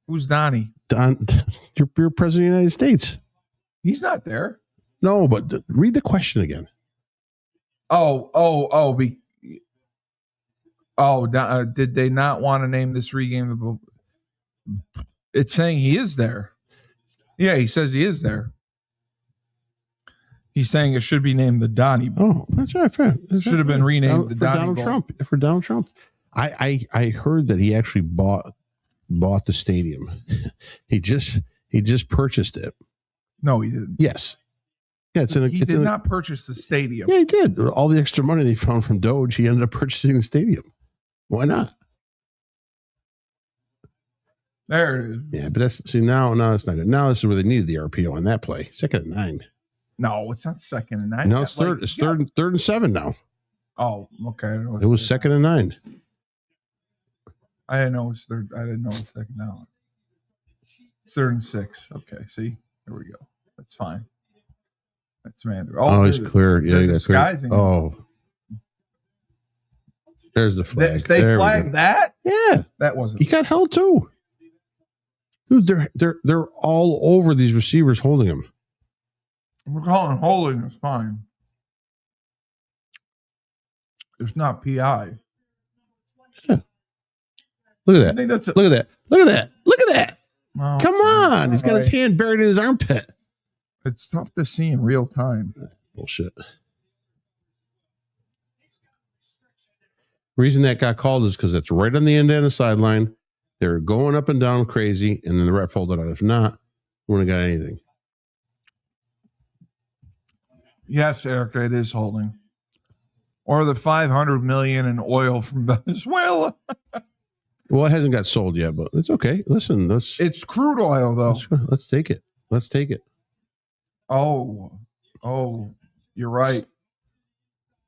Who's Donnie? Your president of the United States. He's not there. No, but read the question again. Did they not want to name this regame? It's saying he is there. Yeah, he says he is there. He's saying it should be named the Donnie Bowl. Oh, that's right. Should have been renamed the Donnie Donald Bowl. Trump. For Donald Trump. I heard that he actually bought the stadium. he just purchased it. No, he didn't. Yes. Yeah, he did not purchase the stadium. Yeah, he did. All the extra money they found from Doge, he ended up purchasing the stadium. Why not? There it is. Yeah, but now it's not good. Now this is where they needed the RPO on that play. 2nd and 9. No, it's not 2nd and 9. No, it's third. It's third and 7 now. Oh, okay. It was 2nd and 9. I didn't know it was third. I didn't know it was 2nd down. 3rd and 6. Okay, see, there we go. That's fine. That's Mander. Oh, he's clear. Yeah, he got clear. Oh, there's the flag. They flagged that. Yeah, that wasn't. He got held too. Dude, they're all over these receivers holding him. We're calling holding. It's fine. It's not PI. Yeah. Look at that. Look at that. Look at that. Look at that. Oh, come on. He's got his hand buried in his armpit. It's tough to see in real time. Bullshit. Reason that got called is because it's right on the end of the sideline. They're going up and down crazy, and then the ref folded out. If not, we wouldn't have got anything. Yes, Erica, it is holding. Or the $500 million in oil from Venezuela. Well, it hasn't got sold yet, but it's okay. Listen, it's crude oil, though. Let's take it. Let's take it. Oh, you're right.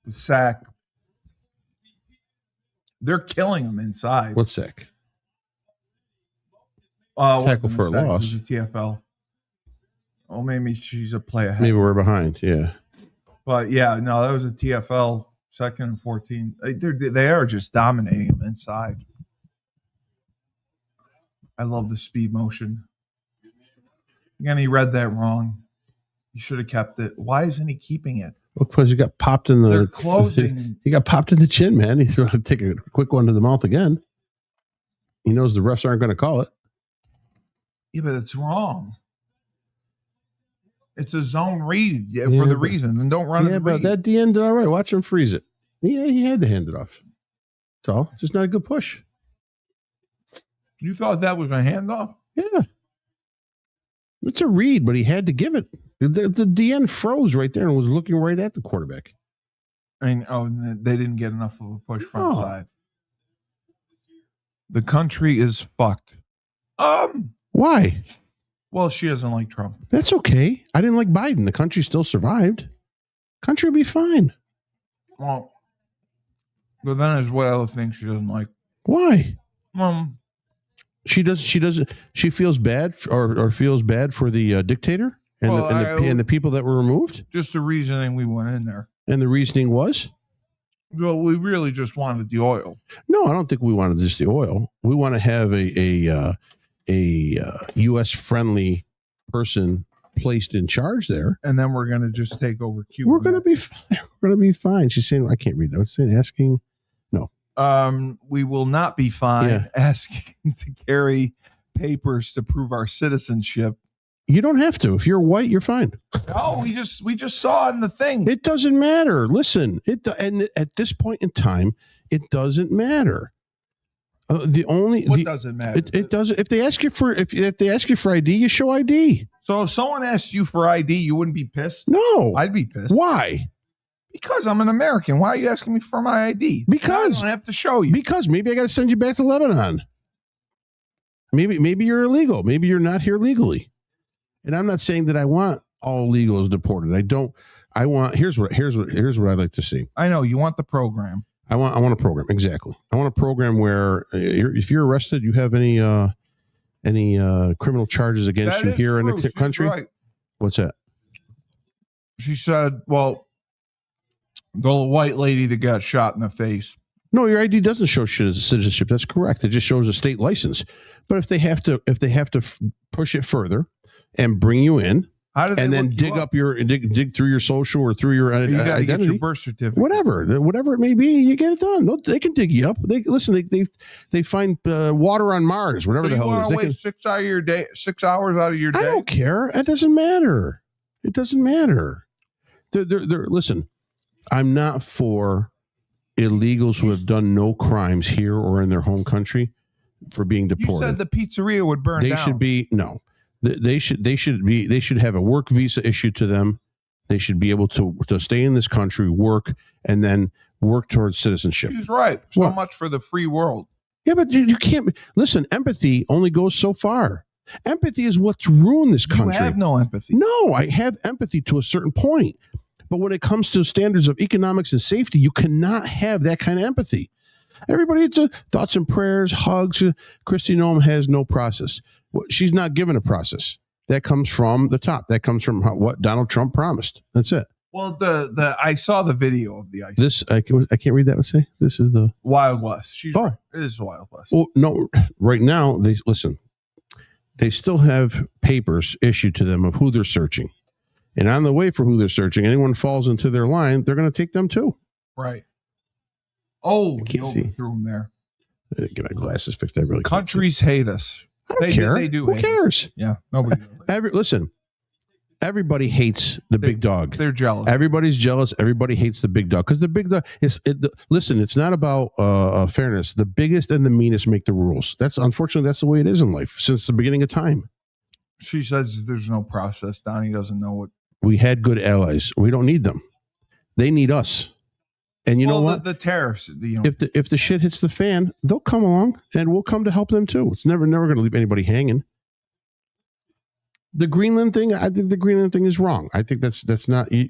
The sack. They're killing him inside. What's sack? Tackle for a loss. It was a TFL. Oh, maybe she's a play ahead. Maybe we're behind. Yeah. But yeah, no, that was a TFL 2nd and 14. They are just dominating him inside. I love the speed motion. Again, he read that wrong. He should have kept it. Why isn't he keeping it? Well, because he got popped in the. They're closing. He got popped in the chin, man. He's going to take a quick one to the mouth again. He knows the refs aren't going to call it. Yeah, but it's wrong. It's a zone read for the reason. Then don't run it. Yeah, but that DN did all right. Watch him freeze it. Yeah, he had to hand it off. That's all. Just not a good push. You thought that was a handoff? Yeah. It's a read, but he had to give it. The DN froze right there and was looking right at the quarterback. I mean, they didn't get enough of a push front side. The country is fucked. Why? Well, she doesn't like Trump. That's okay. I didn't like Biden. The country still survived. Country will be fine. Well, but then there's what other things she doesn't like. Why? She doesn't. She feels bad or feels bad for the dictator and the people that were removed. Just the reasoning we went in there. And the reasoning was? Well, we really just wanted the oil. No, I don't think we wanted just the oil. We want to have a U.S. friendly person placed in charge there, and then we're going to just take over Cuba. We're going to be fine. We're going to be fine. She's saying, I can't read that. What's saying? Asking. No. We will not be fine asking to carry papers to prove our citizenship. You don't have to. If you're white, you're fine. No, we just saw it in the thing. It doesn't matter. Listen, and at this point in time, it doesn't matter. What doesn't matter? It doesn't. If they ask you for ID, you show ID. So if someone asked you for ID, you wouldn't be pissed? No, I'd be pissed. Why? Because I'm an American. Why are you asking me for my ID? Because I don't have to show you. Because maybe I got to send you back to Lebanon. Maybe you're illegal. Maybe you're not here legally. And I'm not saying that I want all illegals deported. I don't. I want. Here's what I'd like to see. I know you want the program. I want a program. Exactly. I want a program where if you're arrested, you have any criminal charges against you here in the country. Right. What's that? She said, well, the white lady that got shot in the face. No, your ID doesn't show citizenship. That's correct. It just shows a state license. But if they have to push it further and bring you in, and then dig through your social or through your identity, get your birth certificate, whatever it may be, you get it done. They can dig you up. They find water on Mars, whatever the hell it is. Wait 6 hours out of your day. I don't care. It doesn't matter. It doesn't matter. Listen, I'm not for illegals who have done no crimes here or in their home country for being deported. You said the pizzeria would burn down. They should be no. They should have a work visa issued to them. They should be able to stay in this country, work, and then work towards citizenship. He's right. So much for the free world. Yeah, but you can't listen. Empathy only goes so far. Empathy is what's ruined this country. You have no empathy. No, I have empathy to a certain point. But when it comes to standards of economics and safety, you cannot have that kind of empathy. Everybody, thoughts and prayers, hugs. Kristi Noem has no process. She's not given a process. That comes from the top. That comes from what Donald Trump promised. That's it. Well, I saw the video of the ice. This I can't read that. Let's say this is the Wild West. It is Wild West. Well, no, right now they still have papers issued to them of who they're searching, and on the way for who they're searching, anyone falls into their line, they're going to take them too. Right. Oh, you overthrew them there. I didn't get my glasses fixed. I really countries hate us. I don't care. They do. Who cares? Yeah, nobody. Listen, everybody hates the big dog. They're jealous. Everybody's jealous. Everybody hates the big dog because the big dog is. Listen, it's not about fairness. The biggest and the meanest make the rules. Unfortunately that's the way it is in life since the beginning of time. She says there's no process. Donnie doesn't know what. We had good allies. We don't need them. They need us. And you know what? The tariffs. If the shit hits the fan, they'll come along, and we'll come to help them too. It's never going to leave anybody hanging. The Greenland thing, I think the Greenland thing is wrong. I think that's not. We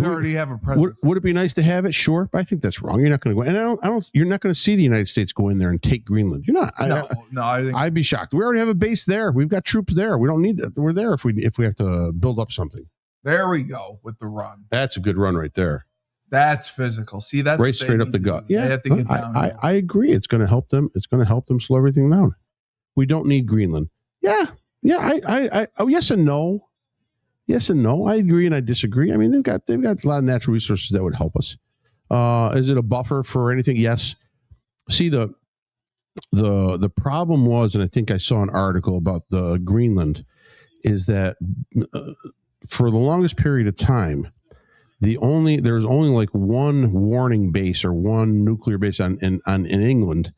already have a president. Would it be nice to have it? Sure, but I think that's wrong. You're not going to go, and I don't. You're not going to see the United States go in there and take Greenland. You're not. I'd be shocked. We already have a base there. We've got troops there. We don't need that. We're there if we have to build up something. There we go with the run. That's a good run right there. That's physical. See, that's right straight up the gut. Yeah, they have to get down. I agree. It's going to help them. It's going to help them slow everything down. We don't need Greenland. Yeah, Yeah, oh, yes and no. Yes and no. I agree and I disagree. I mean, they've got a lot of natural resources that would help us. Is it a buffer for anything? Yes. See, the problem was, and I think I saw an article about the Greenland, is that for the longest period of time, there's only like one warning base or one nuclear base in England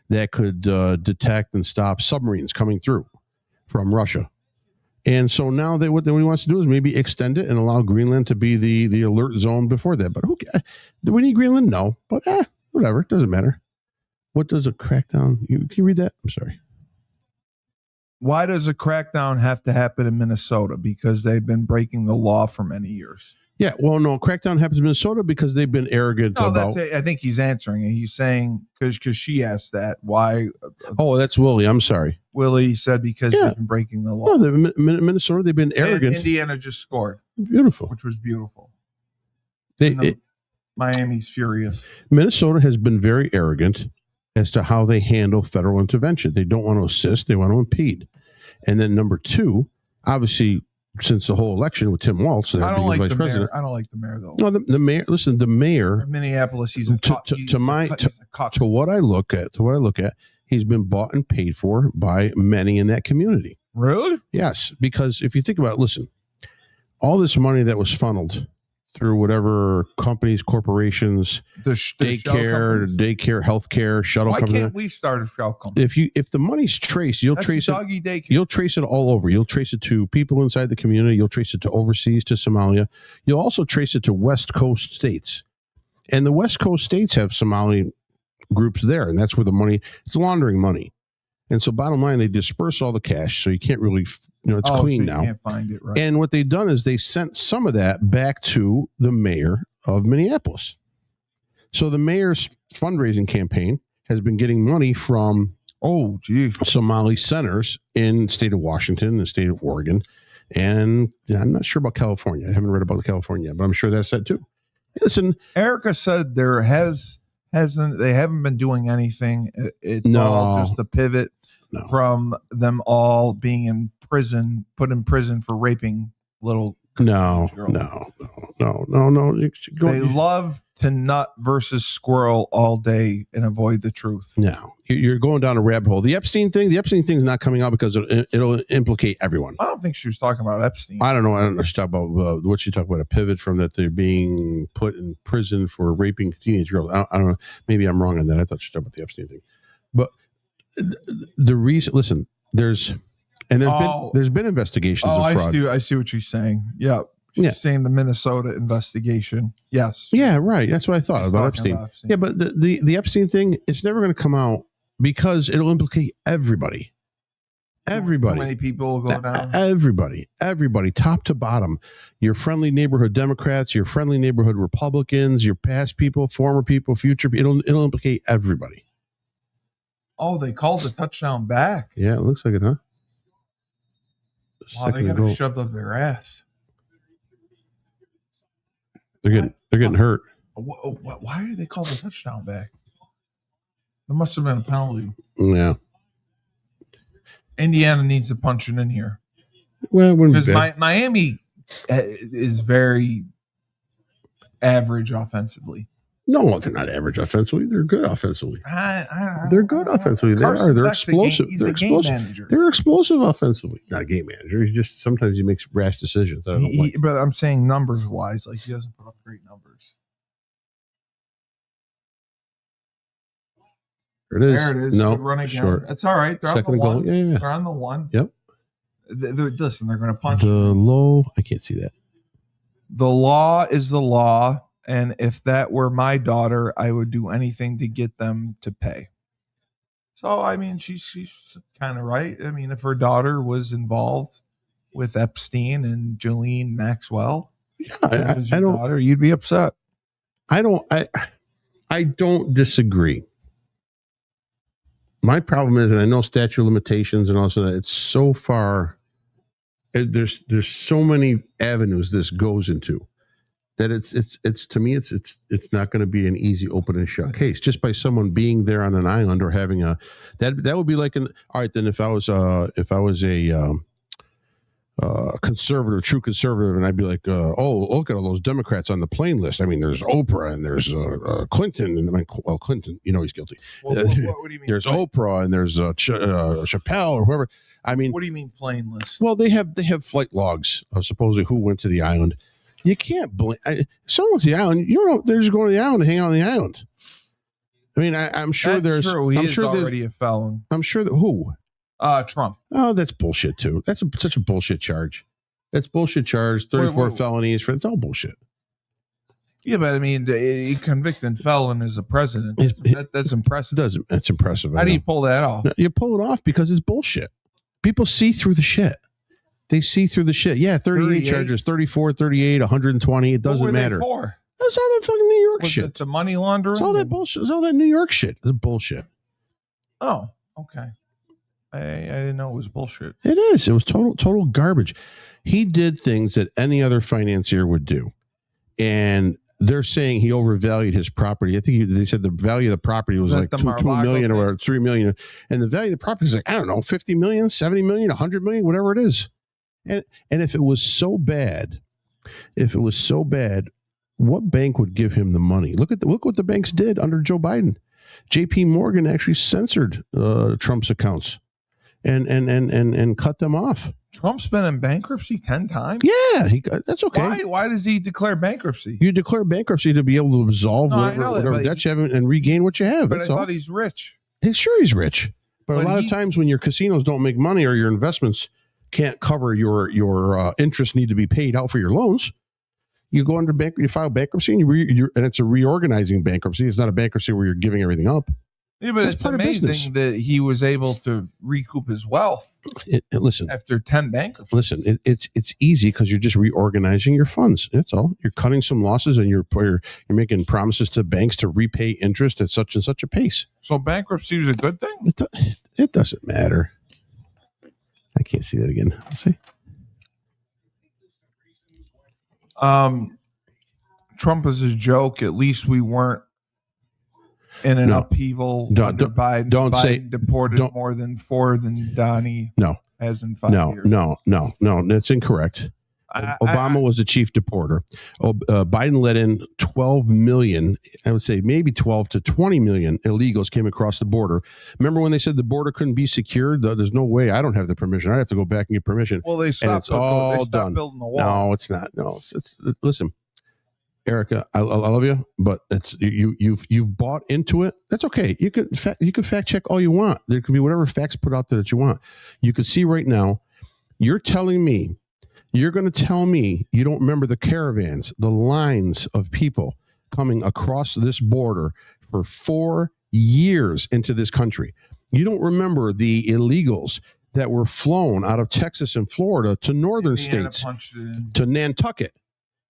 that could detect and stop submarines coming through from Russia. And so now what he wants to do is maybe extend it and allow Greenland to be the alert zone before that. But do we need Greenland? No. But whatever, it doesn't matter. What does a crackdown? Can you read that? I'm sorry. Why does a crackdown have to happen in Minnesota? Because they've been breaking the law for many years. Yeah, well, no, crackdown happens in Minnesota because they've been arrogant about. I think he's answering it. He's saying because she asked that why. Oh, that's Willie. I'm sorry. Willie said because they've been breaking the law. No, Minnesota, they've been arrogant. And Indiana just scored. Beautiful, which was beautiful. Miami's furious. Minnesota has been very arrogant as to how they handle federal intervention. They don't want to assist; they want to impede. And then number two, obviously, since the whole election with Tim Walz, I don't like the mayor. I don't like the mayor though. No, the mayor. Listen, the mayor of Minneapolis. He's to what I look at. He's been bought and paid for by many in that community. Really? Yes, because if you think about it, listen, all this money that was funneled through whatever companies, corporations, daycare, healthcare, shuttle companies. Why can't we start a shuttle company? If the money's traced, you'll trace it all over. You'll trace it to people inside the community. You'll trace it to overseas, to Somalia. You'll also trace it to West Coast states. And the West Coast states have Somali groups there, and that's where the money, it's laundering money. And so bottom line, they disperse all the cash, so you can't really, it's clean now. Can't find it, right. And what they've done is they sent some of that back to the mayor of Minneapolis. So the mayor's fundraising campaign has been getting money from Somali centers in the state of Washington, the state of Oregon, and I'm not sure about California. I haven't read about California, but I'm sure that's that too. Listen, Erica said they haven't been doing anything. It's all just a pivot from them all being in prison, put in prison for raping little girls. No. They love to nut versus squirrel all day and avoid the truth. No, you're going down a rabbit hole. The Epstein thing is not coming out because it'll implicate everyone. I don't think she was talking about Epstein. I don't know. She talked about what she talked about, a pivot from that they're being put in prison for raping teenage girls. I don't know. Maybe I'm wrong on that. I thought she talked about the Epstein thing. But the reason, listen, there's been investigations of fraud. I see what she's saying. Yeah. She's saying the Minnesota investigation. Yes. Yeah, right. That's what I thought about Epstein. Yeah, but the Epstein thing, it's never going to come out because it'll implicate everybody. Everybody. How many people will go down? Everybody, top to bottom. Your friendly neighborhood Democrats, your friendly neighborhood Republicans, your past people, former people, future people. It'll implicate everybody. Oh, they called the touchdown back. Yeah, it looks like it, huh? Wow, they got it shoved up their ass. They're getting hurt. Why did they call the touchdown back? There must have been a penalty. Yeah. Indiana needs to punch it in here. Well, because Miami is very average offensively. No, they're not average offensively. They're good offensively. They're good offensively. They're explosive. They're explosive. They're explosive offensively. Not a game manager. He's just sometimes he makes rash decisions. I don't like. But I'm saying numbers wise, like he doesn't put up great numbers. There it is. No, run again. Short. That's all right. They're second on the goal. one. Yeah. They're on the one. Yep. Listen, they're going to punch the low. I can't see that. The law is the law. And if that were my daughter, I would do anything to get them to pay. So, I mean, she's kind of right. I mean, if her daughter was involved with Epstein and Ghislaine Maxwell, I don't. Daughter, you'd be upset. I don't disagree. My problem is, and I know statute of limitations and also that it's so far. There's so many avenues this goes into. That it's to me it's not going to be an easy open and shut case just by someone being there on an island or having that would be like all right then if I was a conservative, true conservative, and I'd be like, oh, look at all those Democrats on the plain list. I mean, there's Oprah and there's Clinton, and I mean, well, Clinton, he's guilty. What do you mean? There's Oprah and there's Chappelle or whoever. I mean, what do you mean plain list? well, they have flight logs of supposedly who went to the island. You can't blame someone went to the island. They're just going to the island to hang out on the island. I mean, I'm sure That's there's. true. I'm sure already a felon. I'm sure that who. Trump. Oh, that's bullshit too. That's such a bullshit charge. That's bullshit charge. 34 felonies for it's all bullshit. Yeah, but I mean, a convicted felon is a president. That's impressive. It's impressive. How do you pull that off? You pull it off because it's bullshit. People see through the shit. They see through the shit. Yeah, 38 charges, 34, 38, 120. It doesn't matter. For? That's all that fucking New York shit. The money laundering? It's all that bullshit. It's all that New York shit. It's bullshit. Oh, okay. I didn't know it was bullshit. It is. It was total garbage. He did things that any other financier would do. And they're saying he overvalued his property. I think they said the value of the property was like $2 million or $3 million. And the value of the property is like, I don't know, 50 million, 70 million, 100 million, whatever it is. And if it was so bad, what bank would give him the money? Look what the banks did under Joe Biden. JP Morgan actually censored Trump's accounts and cut them off. Trump's been in bankruptcy 10 times? Yeah, that's okay. Why does he declare bankruptcy? You declare bankruptcy to be able to absolve whatever debt you have and regain what you have. But I thought he's rich. Sure, he's rich. But a lot of times when your casinos don't make money or your investments can't cover your interest need to be paid out for your loans, you go under you file bankruptcy and it's a reorganizing bankruptcy. It's not a bankruptcy where you're giving everything up. Yeah, but it's amazing that he was able to recoup his wealth. Listen, after 10 bankruptcies. Listen, it's easy because you're just reorganizing your funds. That's all. You're cutting some losses and you're making promises to banks to repay interest at such and such a pace. So bankruptcy is a good thing? It doesn't matter. I can't see that again. Let's see. Trump is a joke. At least we weren't in an upheaval under Biden. Biden deported more than 4 than Donnie has in 5 years. No. That's incorrect. Obama was the chief deporter. Biden let in 12 million, I would say maybe 12 to 20 million illegals came across the border. Remember when they said the border couldn't be secured? There's no way. I don't have the permission. I have to go back and get permission. Well, they stopped building the wall. No, it's not. No, it's listen, Erica, I love you, but it's you've bought into it. That's okay. You can fact check all you want. There can be whatever facts put out there that you want. You can see right now. You're going to tell me you don't remember the caravans, the lines of people coming across this border for 4 years into this country. You don't remember the illegals that were flown out of Texas and Florida to northern states, to Nantucket.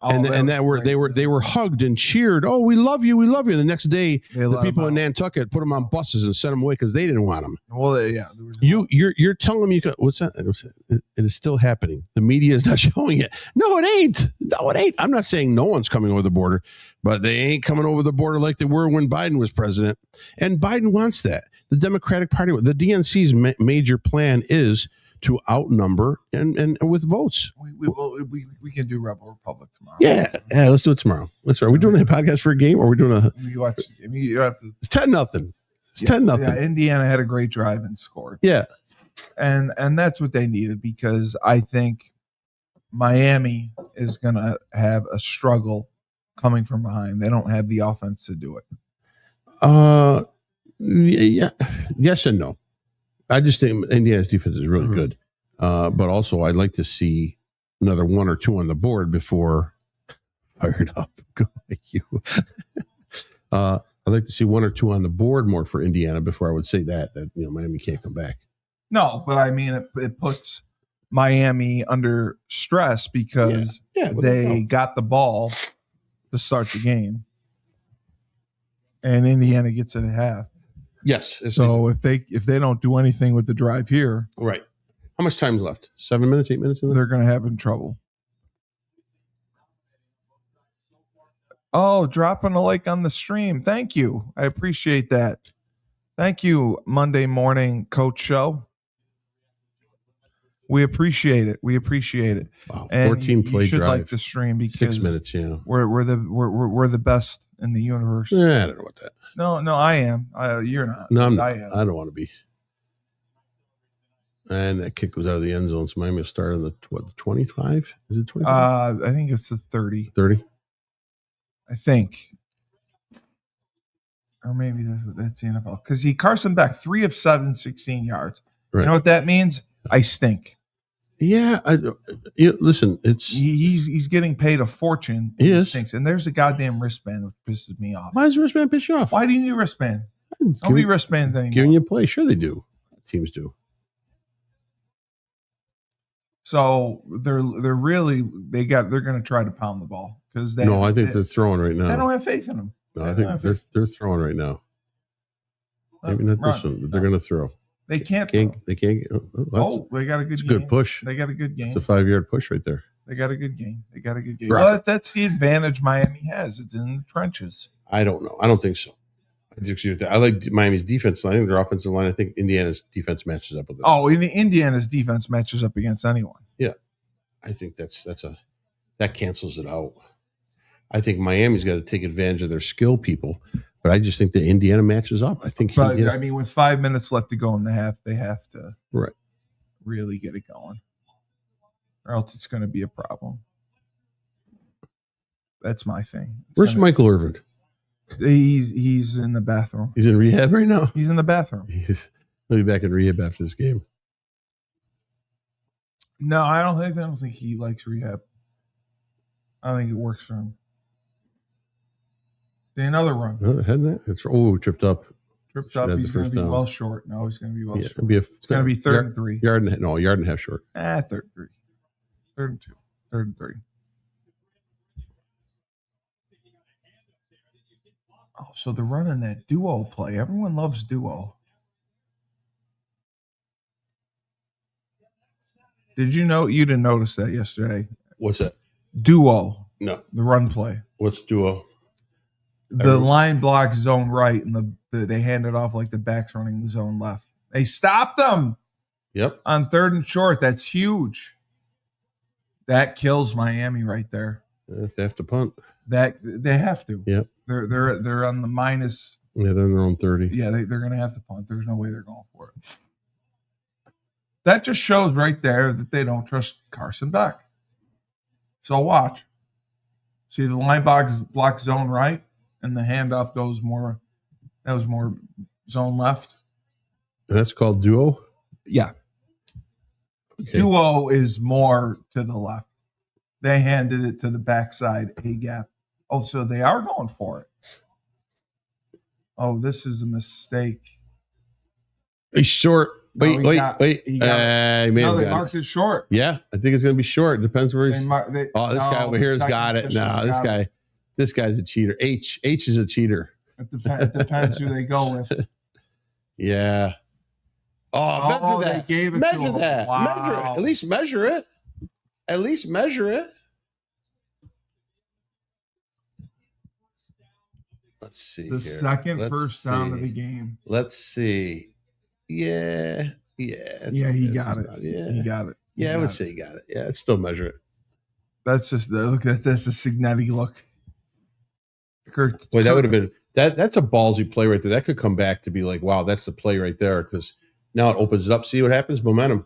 And they were hugged and cheered. Oh, we love you, we love you. And the next day, the people in Nantucket put them on buses and sent them away because they didn't want them. Well, yeah. You're telling me what's that? It is still happening. The media is not showing it. No, it ain't. No, it ain't. I'm not saying no one's coming over the border, but they ain't coming over the border like they were when Biden was president. And Biden wants that. The Democratic Party, the DNC's major plan is to outnumber and with votes. We can do Rebel Republic tomorrow. Yeah, let's do it tomorrow. Are we doing a podcast for a game or are we doing you have to, it's 10-0. It's 10-0. Yeah, Indiana had a great drive and scored. Yeah. And that's what they needed because I think Miami is gonna have a struggle coming from behind. They don't have the offense to do it. Yeah. Yes and no. I just think Indiana's defense is really good. But also I'd like to see another 1 or 2 on the board before fired up. Go like you. I'd like to see 1 or 2 on the board more for Indiana before I would say that Miami can't come back. No, but I mean it puts Miami under stress because they got the ball to start the game. And Indiana gets it at half. Yes. So if they don't do anything with the drive here, right? How much time's left? 7 minutes, 8 minutes? They're going to have trouble. Oh, dropping a like on the stream. Thank you. I appreciate that. Thank you, Monday Morning Coach Show. We appreciate it. We appreciate it. Wow, And 14 play you should drive. like the stream because 6 minutes, yeah. we're the best in the universe. I don't know about that. No, I am. You're not. No, I'm not. I am. I don't want to be. And that kick was out of the end zone. So Miami will start on the 25? Is it 25? I think it's the 30. 30? I think. Or maybe that's the NFL. Because Carson Beck, 3 of 7, 16 yards. Right. You know what that means? I stink. Yeah. Listen, it's he's getting paid a fortune. He is. Stinks. And there's the goddamn wristband that pisses me off. Why does the wristband piss you off? Why do you need a wristband? Nobody wristbands anymore. Giving you play. Sure they do. Teams do. So they're going to try to pound the ball because I think they're throwing right now. I don't have faith in them. No, I think they're throwing right now. Maybe not this one, but they're going to throw. They can't. They can't. They got a good. It's a good push. They got a good game. It's a 5-yard push right there. They got a good game. Right. Well, that's the advantage Miami has. It's in the trenches. I don't know. I don't think so. I like Miami's defense. I think their offensive line. I think Indiana's defense matches up with them. Oh, Indiana's defense matches up against anyone. Yeah, I think that cancels it out. I think Miami's got to take advantage of their skill people, but I just think that Indiana matches up. I think. But I mean, with 5 minutes left to go in the half, they have to really get it going, or else it's going to be a problem. That's my thing. Where's Michael Irvin? He's in the bathroom. He's in rehab right now? He's in the bathroom. He'll be back in rehab after this game. No, I don't think he likes rehab. I think it works for him. Another run. No, hadn't it? It's tripped up. Tripped up. He's going to be well short. No, he's going to be well short. It's going to be 3rd and 3. Yard and a half short. 3rd and 3. 3rd and 2. 3rd and 3. Oh, so they're running that duo play. Everyone loves duo. Did you know? You didn't notice that yesterday. What's that? Duo. No. The run play. What's duo? The line blocks zone right, and they hand it off like the back's running the zone left. They stopped them. Yep. On 3rd and short. That's huge. That kills Miami right there. They have to punt. That they have to. Yep. They're on the minus. Yeah, they're in their own 30. Yeah, they're going to have to punt. There's no way they're going for it. That just shows right there that they don't trust Carson Beck. So watch. See the line block zone right, and the handoff goes more. That was more zone left. And that's called duo? Yeah. Okay. Duo is more to the left. They handed it to the backside A gap. Oh, so they are going for it. Oh, this is a mistake. He's short. Wait. They marked it short. Yeah, I think it's going to be short. Depends where he's. This guy over here has got it. No, this guy's a cheater. H is a cheater. It depends who they go with. Yeah. Oh, measure that. They gave it measure to him. that. Wow. Measure it. At least measure it. At least measure it. Let's see. The second first down of the game. Let's see. Yeah. He got it. Yeah. He got it. I would say he got it. Yeah, I'd still measure it. That's just that's a Signetti look. Boy, that would have been that's a ballsy play right there. That could come back to be like, wow, that's the play right there, because now it opens it up. See what happens? Momentum.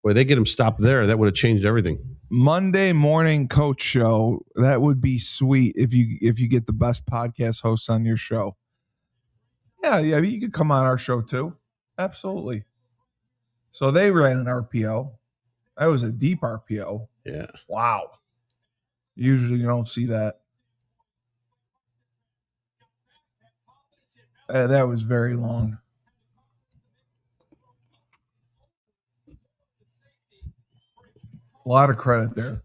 Boy, they get him stopped there. That would have changed everything. Monday morning coach show. That would be sweet if you get the best podcast hosts on your show. Yeah, you could come on our show too. Absolutely. So they ran an RPO. That was a deep RPO. Yeah. Wow. Usually you don't see that. That was very long. A lot of credit there.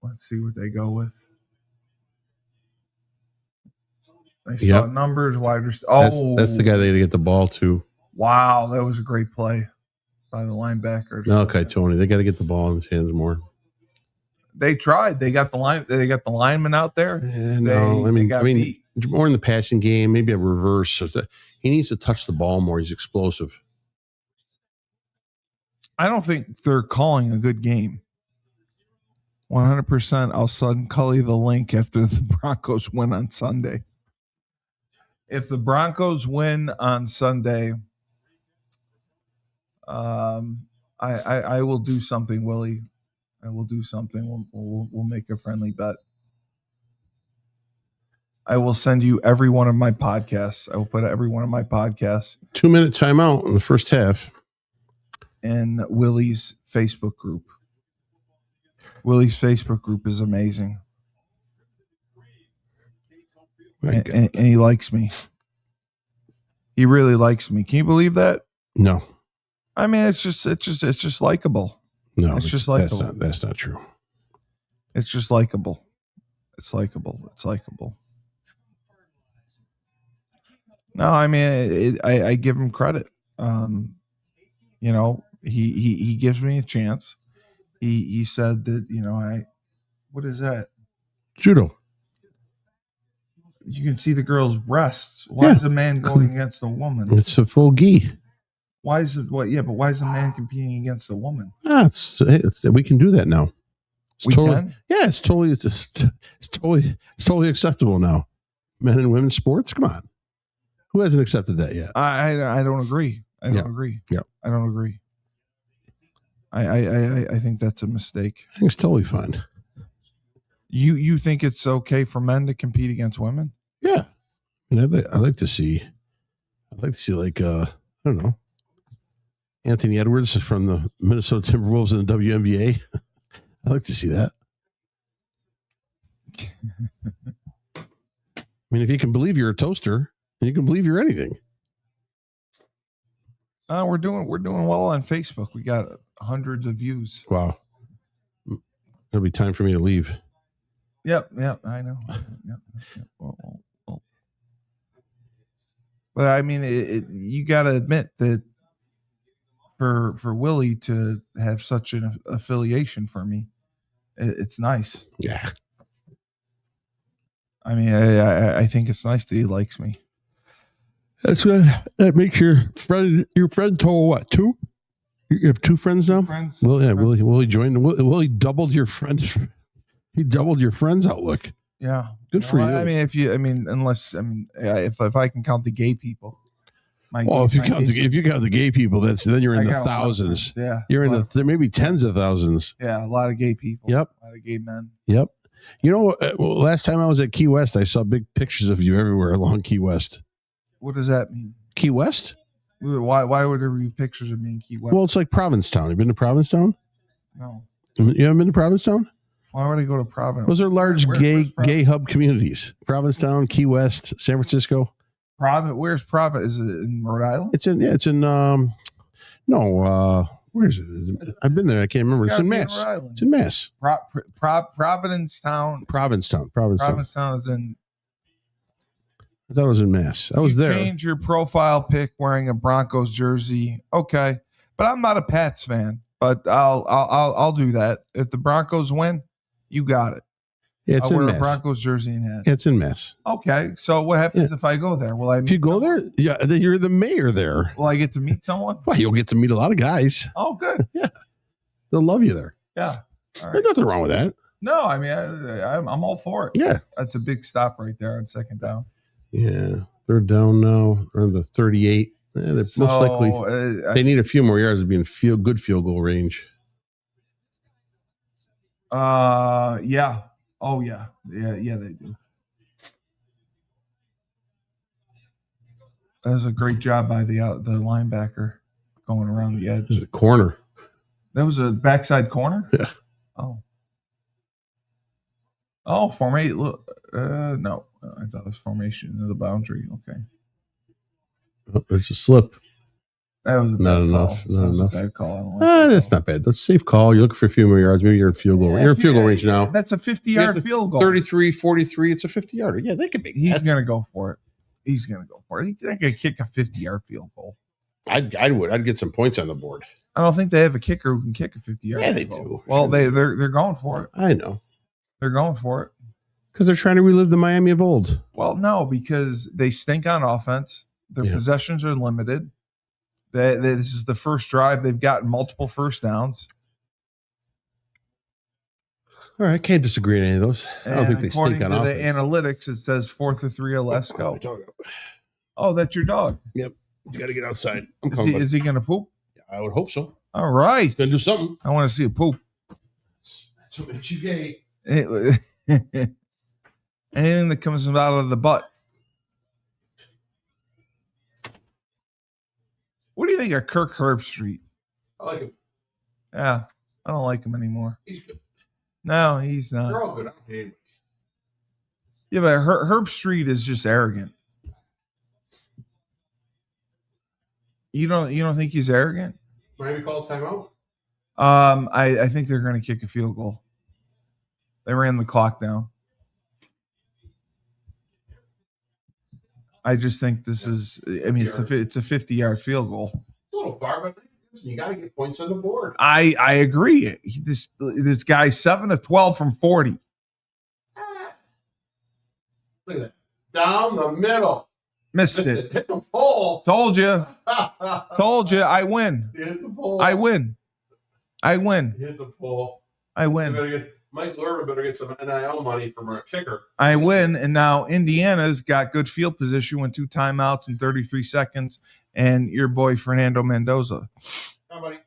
Let's see what they go with. They saw numbers, wide receiver. That's the guy they got to get the ball to. Wow, that was a great play by the linebacker. Okay, Tony, they got to get the ball in his hands more. They tried. They got the lineman out there. Yeah, no, I mean, more in the passing game, maybe a reverse. So that he needs to touch the ball more. He's explosive. I don't think they're calling a good game. 100%. I'll sudden Cully the link after the Broncos win on Sunday. If the Broncos win on Sunday, I will do something, Willie. I will do something. We'll make a friendly bet. I will send you every one of my podcasts. I will put every one of my podcasts 2-minute timeout in the first half in Willie's Facebook group. Willie's Facebook group is amazing. And he likes me. He really likes me. Can you believe that? No. I mean, it's just likable. No, it's just likable. That's not true. It's just likable. It's likable. It's likable. No, I mean, I give him credit. You know, he gives me a chance. He said that, you know, what is that? Judo. You can see the girl's breasts. Why is a man going against a woman? It's a full gi. Why is it what? Yeah, but why is a man competing against a woman? We can do that now. We can? Yeah, it's totally acceptable now. Men and women's sports. Come on, who hasn't accepted that yet? I don't agree. I don't agree. Yeah, I don't agree. I think that's a mistake. I think it's totally fine. You think it's okay for men to compete against women? Yeah, I like to see like I don't know, Anthony Edwards from the Minnesota Timberwolves in the WNBA. I like to see that. I mean, if you can believe you're a toaster, then you can believe you're anything. We're doing well on Facebook. We got hundreds of views. Wow. It'll be time for me to leave. Yep, I know. Yep. Well. But I mean, you got to admit that for Willie to have such an affiliation for me, it's nice. Yeah. I mean, I think it's nice that he likes me. That's good. That makes your friend total what, 2? You have 2 friends now? Friends. Well, yeah. Willie joined. Willie doubled your friends. He doubled your friends' outlook. Yeah. Good for you. I mean, if I can count the gay people. If you count the gay people, then you're in the thousands. Yeah. You're there may be tens of thousands. Yeah, a lot of gay people. Yep. A lot of gay men. Yep. You know, last time I was at Key West, I saw big pictures of you everywhere along Key West. What does that mean? Key West? Why would there be pictures of me in Key West? Well, it's like Provincetown. You been to Provincetown? No. You haven't been to Provincetown? Why would I go to Providence? Those are large gay hub communities. Provincetown, Key West, San Francisco. Where's Providence? Is it in Rhode Island? It's in where is it? I've been there. I can't remember. It's in Mass. It's in Mass. Provincetown. Provincetown is in. I thought it was in Mass. I was there. Change your profile pic wearing a Broncos jersey. Okay, but I'm not a Pats fan. But I'll do that if the Broncos win. You got it. It's I'll in wear Mass. a Broncos jersey and hat. It's in Mass. Okay, so what happens if I go there? Will I? If you go there, yeah, then you're the mayor there. Will I get to meet someone? Well, you'll get to meet a lot of guys. Oh, good. Yeah, they'll love you there. Yeah, all right. There's nothing wrong with that. No, I mean I'm all for it. Yeah, that's a big stop right there on second down. Yeah, they're down now. They're on the 38. Yeah, they're most likely they need a few more yards to be in good field goal range. Yeah. Oh yeah, they do. That was a great job by the linebacker going around the edge. It was a corner. That was a backside corner? Yeah. Oh, formate. No, I thought it was formation of the boundary. Okay. Oh, there's a slip. That was not enough. Not enough. A bad call. I don't like that's not bad. That's a safe call. You're looking for a few more yards. Maybe you're in field goal. You're in field goal range now. That's a 50-yard field goal. 33, 43. It's a 50-yarder. Yeah, they could be. He's going to go for it. He's going to kick a 50-yard field goal. I would. I'd get some points on the board. I don't think they have a kicker who can kick a 50-yard. Yeah, they do. Well, they're going for it. I know. They're going for it. Because they're trying to relive the Miami of old. Well, no, because they stink on offense. Their possessions are limited. This is the first drive. They've gotten multiple first downs. All right, I can't disagree on any of those. I don't think they stink on offense. The analytics, it says 4th or 3 or less. Go. Oh, that's your dog. Yep. He's got to get outside. Is he going to poop? I would hope so. All right. He's going to do something. I want to see a poop. That's what makes you gay. Anything that comes out of the butt. What do you think of Kirk Herbstreit? I like him. Yeah, I don't like him anymore. He's good. No, he's not. They're all good. Anyway. Yeah, but Herbstreit is just arrogant. You don't think he's arrogant? Miami called timeout? I think they're going to kick a field goal. They ran the clock down. I just think this is. I mean, it's a 50-yard field goal. It's a little far, but you got to get points on the board. I agree. This guy 7 of 12 from 40. Look at that. Down the middle. Missed it. Hit the pole. Told you. I win. Hit the pole. I win. Hit the pole. I win. Mike Lerman better get some NIL money from our kicker. I win, and now Indiana's got good field position with 2 timeouts in 33 seconds, and your boy Fernando Mendoza. Hi, buddy.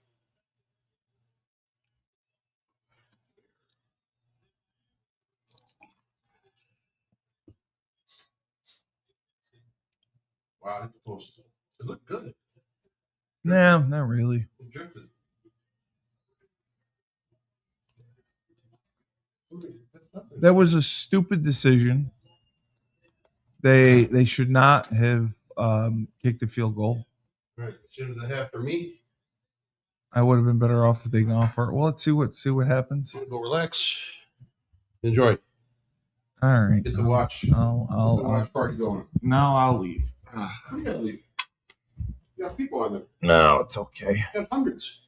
Wow, hit the post. It looked good. Nah, not really. It drifted. That was a stupid decision. They should not have kicked the field goal. Right. Should have half for me. I would have been better off if they gone for it. Well, let's see what happens. Go relax. Enjoy. All right. Get the watch. I'll watch party going. No, I'll leave. You gotta leave. You got people on there. No, it's okay. You have hundreds.